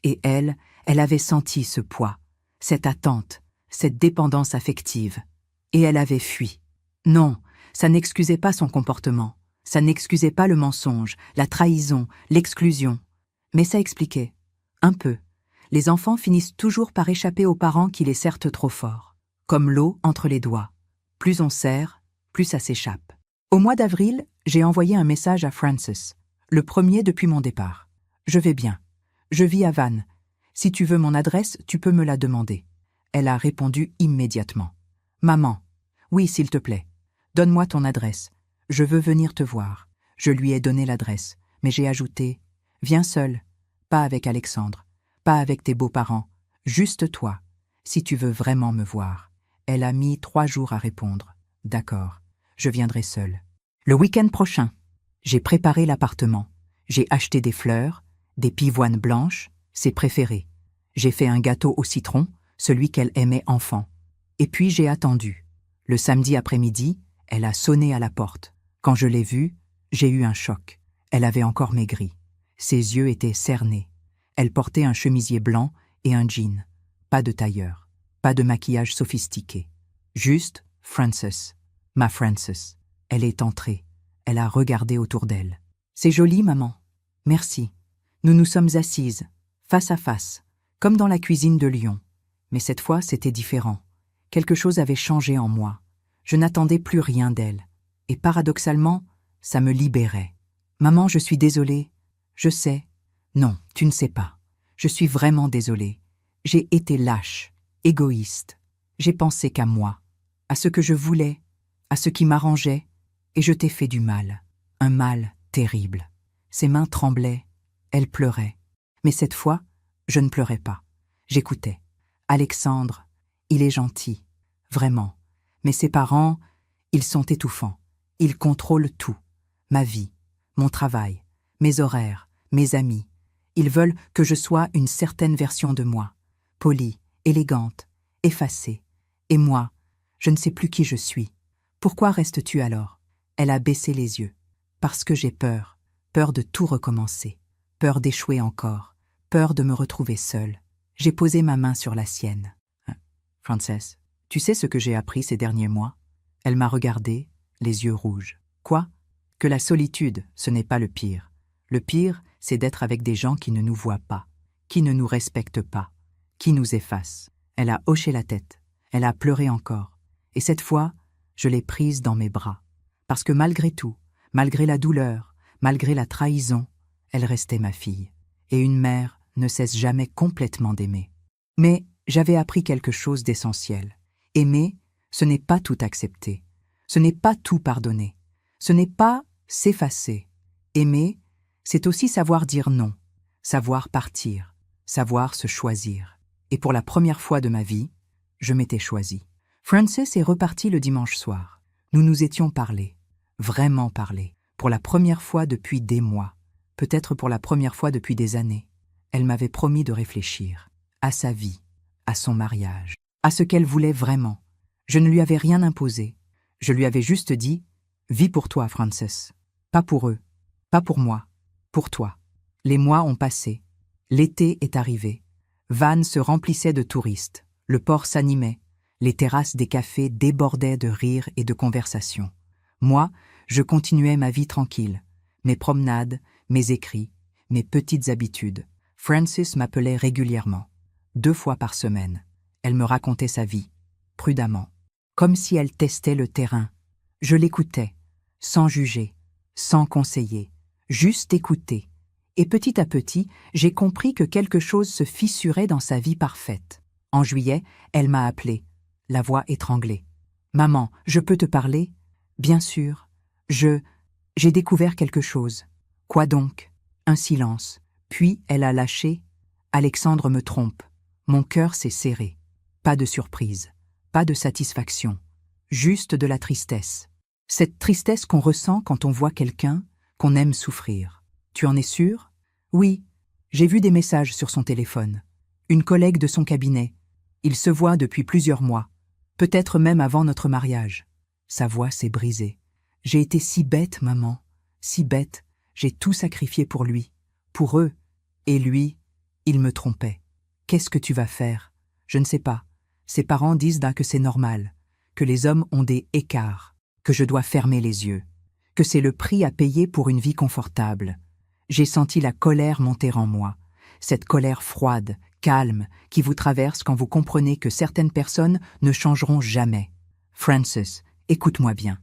Et elle avait senti ce poids, cette attente, cette dépendance affective. Et elle avait fui. Non, ça n'excusait pas son comportement. Ça n'excusait pas le mensonge, la trahison, l'exclusion. Mais ça expliquait, un peu, Les enfants finissent toujours par échapper aux parents qui les serrent trop fort. Comme l'eau entre les doigts. Plus on serre, plus ça s'échappe. Au mois d'avril, j'ai envoyé un message à Frances, le premier depuis mon départ. Je vais bien. Je vis à Vannes. Si tu veux mon adresse, tu peux me la demander. Elle a répondu immédiatement. Maman, oui, s'il te plaît. Donne-moi ton adresse. Je veux venir te voir. Je lui ai donné l'adresse, mais j'ai ajouté « Viens seul, pas avec Alexandre, pas avec tes beaux-parents, juste toi, si tu veux vraiment me voir. » Elle a mis 3 jours à répondre. « D'accord, je viendrai seule. » Le week-end prochain, j'ai préparé l'appartement. J'ai acheté des fleurs, des pivoines blanches, ses préférées. J'ai fait un gâteau au citron, celui qu'elle aimait enfant. Et puis j'ai attendu. Le samedi après-midi, elle a sonné à la porte. Quand je l'ai vue, j'ai eu un choc. Elle avait encore maigri. Ses yeux étaient cernés. Elle portait un chemisier blanc et un jean. Pas de tailleur. Pas de maquillage sophistiqué. Juste Frances. Ma Frances. Elle est entrée. Elle a regardé autour d'elle. « C'est joli, maman. Merci. » Nous nous sommes assises, face à face, comme dans la cuisine de Lyon. Mais cette fois, c'était différent. Quelque chose avait changé en moi. Je n'attendais plus rien d'elle. Et paradoxalement, ça me libérait. « Maman, je suis désolée. Je sais. » « Non, tu ne sais pas. Je suis vraiment désolée. J'ai été lâche, égoïste. J'ai pensé qu'à moi, à ce que je voulais, à ce qui m'arrangeait, et je t'ai fait du mal. Un mal terrible. » Ses mains tremblaient. Elle pleurait. Mais cette fois, je ne pleurais pas. J'écoutais. « Alexandre, il est gentil. Vraiment. Mais ses parents, ils sont étouffants. Ils contrôlent tout. Ma vie, mon travail, mes horaires, mes amis. Ils veulent que je sois une certaine version de moi. Polie, élégante, effacée. Et moi, je ne sais plus qui je suis. Pourquoi restes-tu alors ?» Elle a baissé les yeux. « Parce que j'ai peur. Peur de tout recommencer. Peur d'échouer encore. Peur de me retrouver seule. » J'ai posé ma main sur la sienne. « Frances, tu sais ce que j'ai appris ces derniers mois ?» Elle m'a regardé, les yeux rouges. « Quoi ? Que la solitude, ce n'est pas le pire. Le pire, c'est d'être avec des gens qui ne nous voient pas, qui ne nous respectent pas, qui nous effacent. » Elle a hoché la tête. Elle a pleuré encore. Et cette fois, je l'ai prise dans mes bras. Parce que malgré tout, malgré la douleur, malgré la trahison, elle restait ma fille. Et une mère ne cesse jamais complètement d'aimer. Mais j'avais appris quelque chose d'essentiel. Aimer, ce n'est pas tout accepter. Ce n'est pas tout pardonner. Ce n'est pas s'effacer. Aimer, c'est aussi savoir dire non, savoir partir, savoir se choisir. Et pour la première fois de ma vie, je m'étais choisie. Frances est repartie le dimanche soir. Nous nous étions parlé, vraiment parlé, pour la première fois depuis des mois, peut-être pour la première fois depuis des années. Elle m'avait promis de réfléchir à sa vie, à son mariage, à ce qu'elle voulait vraiment. Je ne lui avais rien imposé. Je lui avais juste dit « Vis pour toi, Frances. Pas pour eux, pas pour moi, pour toi. » Les mois ont passé. L'été est arrivé. Vannes se remplissait de touristes. Le port s'animait. Les terrasses des cafés débordaient de rires et de conversations. Moi, je continuais ma vie tranquille. Mes promenades, mes écrits, mes petites habitudes. Frances m'appelait régulièrement. 2 fois par semaine. Elle me racontait sa vie, prudemment, comme si elle testait le terrain. Je l'écoutais, sans juger, sans conseiller, juste écouter. Et petit à petit, j'ai compris que quelque chose se fissurait dans sa vie parfaite. En juillet, elle m'a appelée, la voix étranglée. « Maman, je peux te parler ?»« Bien sûr. J'ai découvert quelque chose. »« Quoi donc ?» Un silence. Puis elle a lâché. « Alexandre me trompe. » Mon cœur s'est serré. Pas de surprise, pas de satisfaction, juste de la tristesse. Cette tristesse qu'on ressent quand on voit quelqu'un qu'on aime souffrir. Tu en es sûr ? Oui, j'ai vu des messages sur son téléphone. Une collègue de son cabinet. Il se voit depuis plusieurs mois, peut-être même avant notre mariage. Sa voix s'est brisée. J'ai été si bête, maman, si bête. J'ai tout sacrifié pour lui, pour eux. Et lui, il me trompait. Qu'est-ce que tu vas faire ? Je ne sais pas. Ses parents disent que c'est normal, que les hommes ont des écarts, que je dois fermer les yeux, que c'est le prix à payer pour une vie confortable. J'ai senti la colère monter en moi, cette colère froide, calme, qui vous traverse quand vous comprenez que certaines personnes ne changeront jamais. Frances, écoute-moi bien.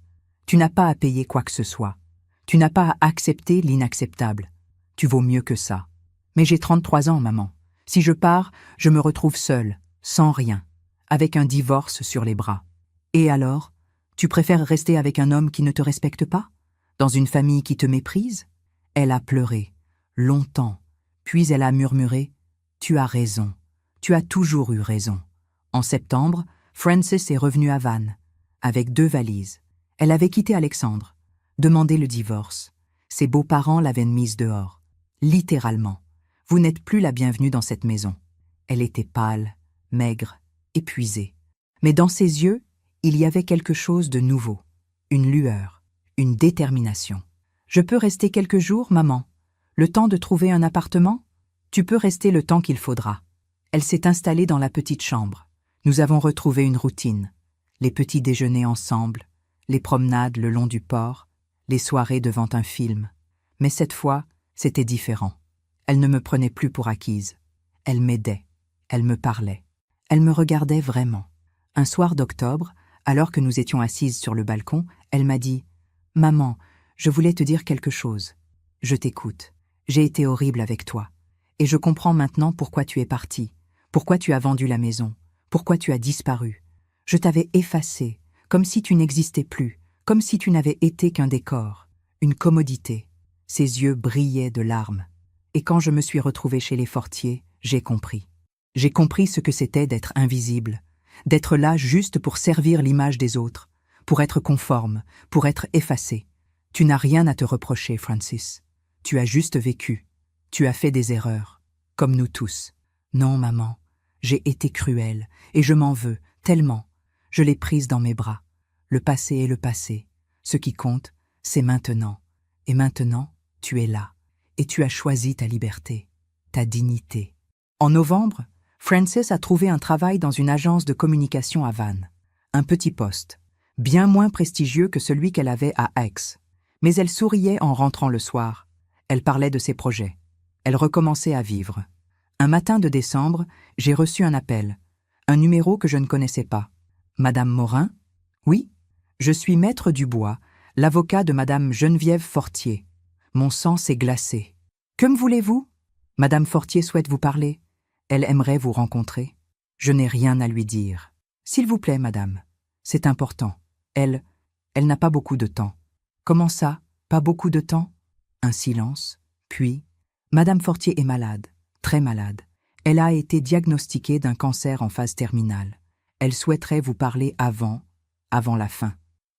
Tu n'as pas à payer quoi que ce soit. Tu n'as pas à accepter l'inacceptable. Tu vaux mieux que ça. Mais j'ai 33 ans, maman. Si je pars, je me retrouve seule, sans rien, avec un divorce sur les bras. Et alors, tu préfères rester avec un homme qui ne te respecte pas? Dans une famille qui te méprise? Elle a pleuré, longtemps, puis elle a murmuré « Tu as raison, tu as toujours eu raison ». En septembre, Frances est revenue à Vannes, avec 2 valises. Elle avait quitté Alexandre, demandé le divorce. Ses beaux-parents l'avaient mise dehors. Littéralement. Vous n'êtes plus la bienvenue dans cette maison. Elle était pâle, maigre, épuisée. Mais dans ses yeux, il y avait quelque chose de nouveau. Une lueur, une détermination. « Je peux rester quelques jours, maman? Le temps de trouver un appartement? Tu peux rester le temps qu'il faudra. » Elle s'est installée dans la petite chambre. Nous avons retrouvé une routine. Les petits déjeuners ensemble, les promenades le long du port, les soirées devant un film. Mais cette fois, c'était différent. Elle ne me prenait plus pour acquise. Elle m'aidait. Elle me parlait. Elle me regardait vraiment. Un soir d'octobre, alors que nous étions assises sur le balcon, elle m'a dit « Maman, je voulais te dire quelque chose. Je t'écoute. J'ai été horrible avec toi. Et je comprends maintenant pourquoi tu es partie, pourquoi tu as vendu la maison, pourquoi tu as disparu. Je t'avais effacée, comme si tu n'existais plus, comme si tu n'avais été qu'un décor, une commodité. » Ses yeux brillaient de larmes. Et quand je me suis retrouvée chez les Fortier, j'ai compris. J'ai compris ce que c'était d'être invisible, d'être là juste pour servir l'image des autres, pour être conforme, pour être effacée. Tu n'as rien à te reprocher, Frances. Tu as juste vécu. Tu as fait des erreurs, comme nous tous. Non, maman, j'ai été cruelle, et je m'en veux, tellement. Je l'ai prise dans mes bras. Le passé est le passé. Ce qui compte, c'est maintenant. Et maintenant, tu es là. Et tu as choisi ta liberté, ta dignité. En novembre, Frances a trouvé un travail dans une agence de communication à Vannes. Un petit poste, bien moins prestigieux que celui qu'elle avait à Aix. Mais elle souriait en rentrant le soir. Elle parlait de ses projets. Elle recommençait à vivre. Un matin de décembre, j'ai reçu un appel. Un numéro que je ne connaissais pas. Madame Morin? Oui, je suis maître Dubois, l'avocat de Madame Geneviève Fortier. Mon sang s'est glacé. Que me voulez-vous? Madame Fortier souhaite vous parler. Elle aimerait vous rencontrer. Je n'ai rien à lui dire. S'il vous plaît, madame. C'est important. Elle n'a pas beaucoup de temps. Comment ça, pas beaucoup de temps? Un silence, puis... Madame Fortier est malade, très malade. Elle a été diagnostiquée d'un cancer en phase terminale. Elle souhaiterait vous parler avant la fin.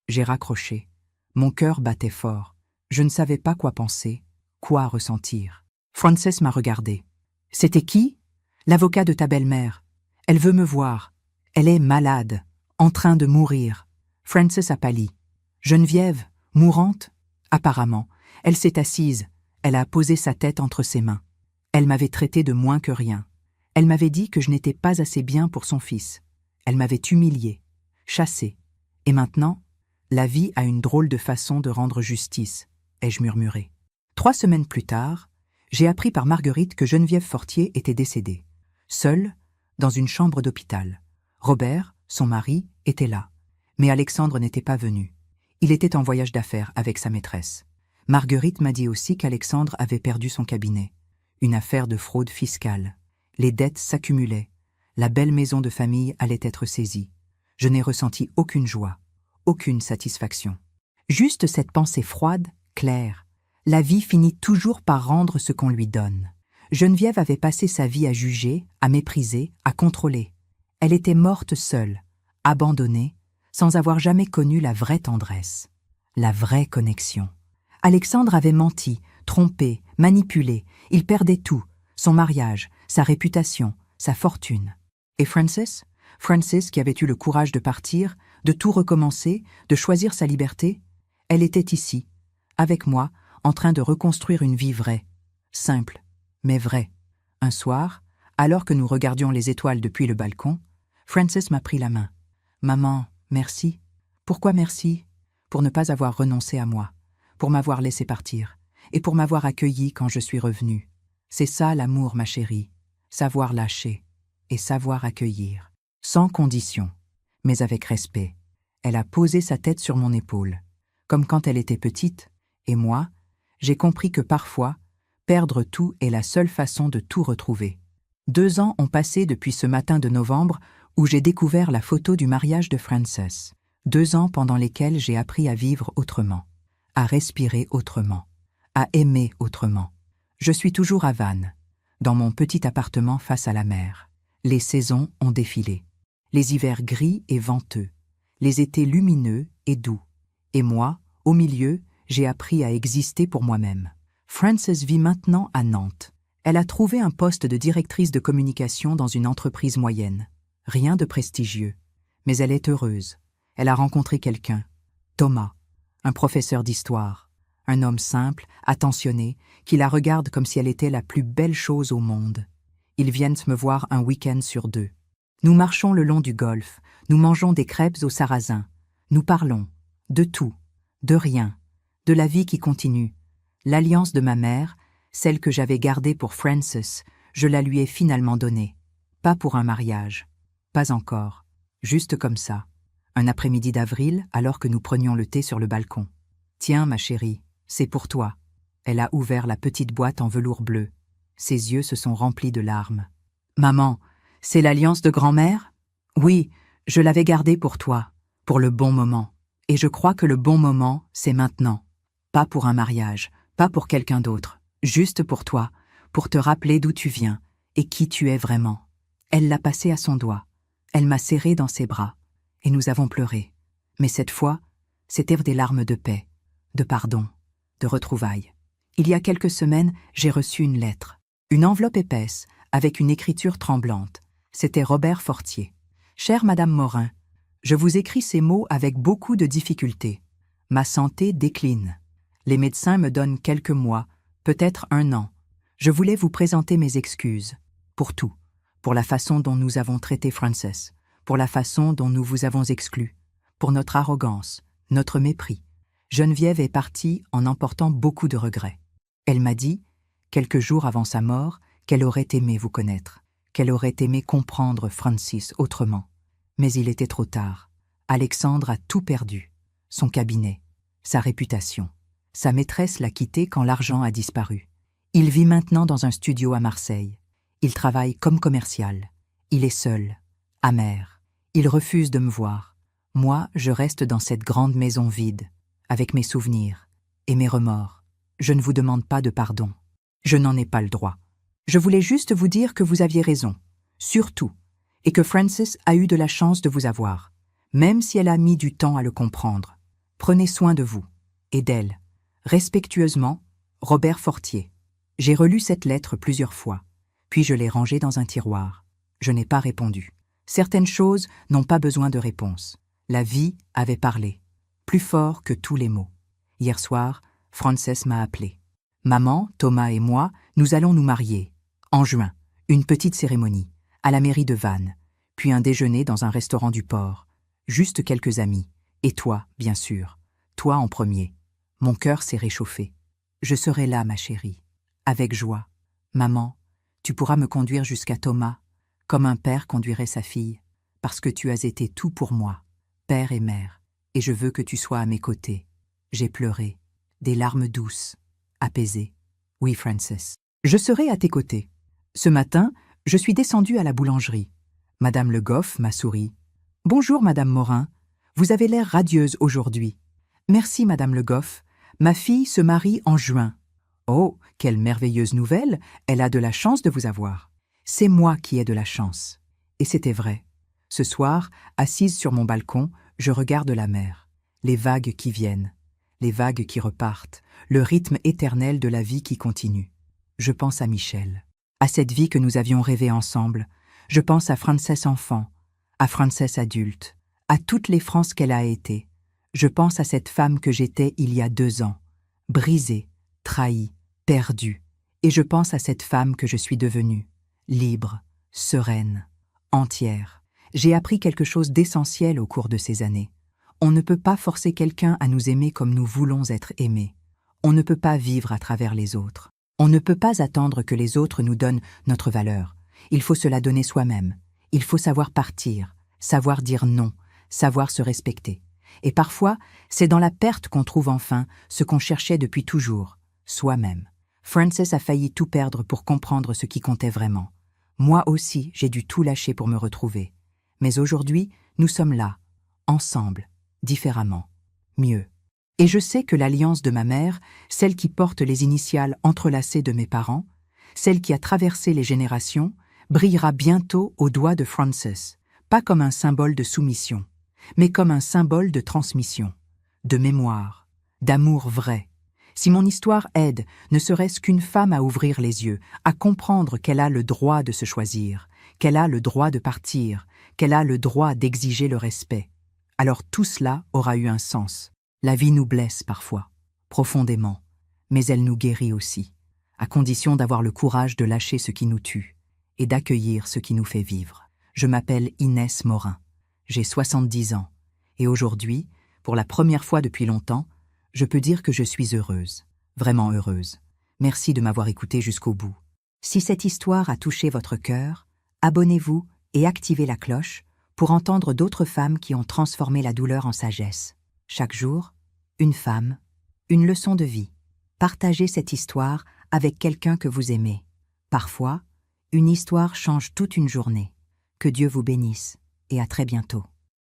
J'ai raccroché. Mon cœur battait fort. Je ne savais pas quoi penser, quoi ressentir. Frances m'a regardé. C'était qui? L'avocat de ta belle-mère. Elle veut me voir. Elle est malade, en train de mourir. Frances a pâli. Geneviève, mourante? Apparemment. Elle s'est assise. Elle a posé sa tête entre ses mains. Elle m'avait traité de moins que rien. Elle m'avait dit que je n'étais pas assez bien pour son fils. Elle m'avait humiliée, chassée. Et maintenant, la vie a une drôle de façon de rendre justice, ai-je murmuré. 3 semaines plus tard, j'ai appris par Marguerite que Geneviève Fortier était décédée. Seule, dans une chambre d'hôpital. Robert, son mari, était là. Mais Alexandre n'était pas venu. Il était en voyage d'affaires avec sa maîtresse. Marguerite m'a dit aussi qu'Alexandre avait perdu son cabinet. Une affaire de fraude fiscale. Les dettes s'accumulaient. La belle maison de famille allait être saisie. Je n'ai ressenti aucune joie, aucune satisfaction. Juste cette pensée froide, claire. La vie finit toujours par rendre ce qu'on lui donne. Geneviève avait passé sa vie à juger, à mépriser, à contrôler. Elle était morte seule, abandonnée, sans avoir jamais connu la vraie tendresse, la vraie connexion. Alexandre avait menti, trompé, manipulé. Il perdait tout, son mariage, sa réputation, sa fortune. Et Frances? Frances, qui avait eu le courage de partir, de tout recommencer, de choisir sa liberté, elle était ici, avec moi, en train de reconstruire une vie vraie, simple, mais vraie. Un soir, alors que nous regardions les étoiles depuis le balcon, Frances m'a pris la main. « Maman, merci. Pourquoi merci? Pour ne pas avoir renoncé à moi, pour m'avoir laissé partir, et pour m'avoir accueilli quand je suis revenue. C'est ça l'amour, ma chérie. savoir lâcher et savoir accueillir, sans condition, mais avec respect. Elle a posé sa tête sur mon épaule, comme quand elle était petite, et moi, j'ai compris que parfois, perdre tout est la seule façon de tout retrouver. 2 ans ont passé depuis ce matin de novembre où j'ai découvert la photo du mariage de Frances. 2 ans pendant lesquels j'ai appris à vivre autrement, à respirer autrement, à aimer autrement. Je suis toujours à Vannes, dans mon petit appartement face à la mer. Les saisons ont défilé. Les hivers gris et venteux, les étés lumineux et doux. Et moi, au milieu, j'ai appris à exister pour moi-même. Frances vit maintenant à Nantes. Elle a trouvé un poste de directrice de communication dans une entreprise moyenne. Rien de prestigieux. Mais elle est heureuse. Elle a rencontré quelqu'un. Thomas, un professeur d'histoire. Un homme simple, attentionné, qui la regarde comme si elle était la plus belle chose au monde. Ils viennent me voir un week-end sur 2. Nous marchons le long du golfe, nous mangeons des crêpes au sarrasin. Nous parlons de tout, de rien, de la vie qui continue. L'alliance de ma mère, celle que j'avais gardée pour Frances, je la lui ai finalement donnée. Pas pour un mariage, pas encore, juste comme ça. Un après-midi d'avril, alors que nous prenions le thé sur le balcon. « Tiens, ma chérie, c'est pour toi. » Elle a ouvert la petite boîte en velours bleu. Ses yeux se sont remplis de larmes. « Maman, c'est l'alliance de grand-mère ? Oui, je l'avais gardée pour toi, pour le bon moment. Et je crois que le bon moment, c'est maintenant. Pas pour un mariage, pas pour quelqu'un d'autre, juste pour toi, pour te rappeler d'où tu viens et qui tu es vraiment. » Elle l'a passé à son doigt. Elle m'a serré dans ses bras. Et nous avons pleuré. Mais cette fois, c'était des larmes de paix, de pardon, de retrouvailles. Il y a quelques semaines, j'ai reçu une lettre. Une enveloppe épaisse, avec une écriture tremblante. C'était Robert Fortier. « Chère Madame Morin, je vous écris ces mots avec beaucoup de difficultés. Ma santé décline. Les médecins me donnent quelques mois, peut-être 1 an. Je voulais vous présenter mes excuses. Pour tout. Pour la façon dont nous avons traité Frances. Pour la façon dont nous vous avons exclus. Pour notre arrogance, notre mépris. Geneviève est partie en emportant beaucoup de regrets. Elle m'a dit, quelques jours avant sa mort, qu'elle aurait aimé vous connaître, qu'elle aurait aimé comprendre Francis autrement. Mais il était trop tard. Alexandre a tout perdu. Son cabinet, sa réputation. Sa maîtresse l'a quitté quand l'argent a disparu. Il vit maintenant dans un studio à Marseille. Il travaille comme commercial. Il est seul, amer. Il refuse de me voir. Moi, je reste dans cette grande maison vide, avec mes souvenirs et mes remords. Je ne vous demande pas de pardon. Je n'en ai pas le droit. Je voulais juste vous dire que vous aviez raison, surtout, et que Frances a eu de la chance de vous avoir, même si elle a mis du temps à le comprendre. Prenez soin de vous et d'elle. Respectueusement, Robert Fortier. J'ai relu cette lettre plusieurs fois, puis je l'ai rangée dans un tiroir. Je n'ai pas répondu. Certaines choses n'ont pas besoin de réponse. La vie avait parlé, plus fort que tous les mots. Hier soir, Frances m'a appelé. Maman, Thomas et moi, nous allons nous marier. En juin, une petite cérémonie, à la mairie de Vannes, puis un déjeuner dans un restaurant du port. Juste quelques amis. Et toi, bien sûr. Toi en premier. Mon cœur s'est réchauffé. Je serai là, ma chérie. Avec joie. Maman, tu pourras me conduire jusqu'à Thomas, comme un père conduirait sa fille, parce que tu as été tout pour moi, père et mère, et je veux que tu sois à mes côtés. J'ai pleuré, des larmes douces, apaisées. Oui, Frances, je serai à tes côtés. Ce matin, je suis descendue à la boulangerie. Madame Le Goff m'a souri. « Bonjour, Madame Morin. Vous avez l'air radieuse aujourd'hui. »« Merci, Madame Le Goff. Ma fille se marie en juin. »« Oh, quelle merveilleuse nouvelle. Elle a de la chance de vous avoir. »« C'est moi qui ai de la chance. » Et c'était vrai. Ce soir, assise sur mon balcon, je regarde la mer. Les vagues qui viennent, les vagues qui repartent, le rythme éternel de la vie qui continue. Je pense à Michel, à cette vie que nous avions rêvée ensemble. Je pense à Frances enfant, à Frances adulte, à toutes les Frances qu'elle a été. Je pense à cette femme que j'étais il y a 2 ans, brisée, trahie, perdue. Et je pense à cette femme que je suis devenue, libre, sereine, entière. J'ai appris quelque chose d'essentiel au cours de ces années. On ne peut pas forcer quelqu'un à nous aimer comme nous voulons être aimés. On ne peut pas vivre à travers les autres. On ne peut pas attendre que les autres nous donnent notre valeur. Il faut se la donner soi-même. Il faut savoir partir, savoir dire non, savoir se respecter. Et parfois, c'est dans la perte qu'on trouve enfin ce qu'on cherchait depuis toujours, soi-même. Frances a failli tout perdre pour comprendre ce qui comptait vraiment. Moi aussi, j'ai dû tout lâcher pour me retrouver. Mais aujourd'hui, nous sommes là, ensemble, différemment, mieux. Et je sais que l'alliance de ma mère, celle qui porte les initiales entrelacées de mes parents, celle qui a traversé les générations, brillera bientôt aux doigts de Frances, pas comme un symbole de soumission, mais comme un symbole de transmission, de mémoire, d'amour vrai. Si mon histoire aide, ne serait-ce qu'une femme à ouvrir les yeux, à comprendre qu'elle a le droit de se choisir, qu'elle a le droit de partir, qu'elle a le droit d'exiger le respect, alors tout cela aura eu un sens. La vie nous blesse parfois, profondément, mais elle nous guérit aussi, à condition d'avoir le courage de lâcher ce qui nous tue et d'accueillir ce qui nous fait vivre. Je m'appelle Inès Morin, j'ai 70 ans, et aujourd'hui, pour la première fois depuis longtemps, je peux dire que je suis heureuse, vraiment heureuse. Merci de m'avoir écoutée jusqu'au bout. Si cette histoire a touché votre cœur, abonnez-vous et activez la cloche pour entendre d'autres femmes qui ont transformé la douleur en sagesse. Chaque jour, une femme, une leçon de vie. Partagez cette histoire avec quelqu'un que vous aimez. Parfois, une histoire change toute une journée. Que Dieu vous bénisse et à très bientôt.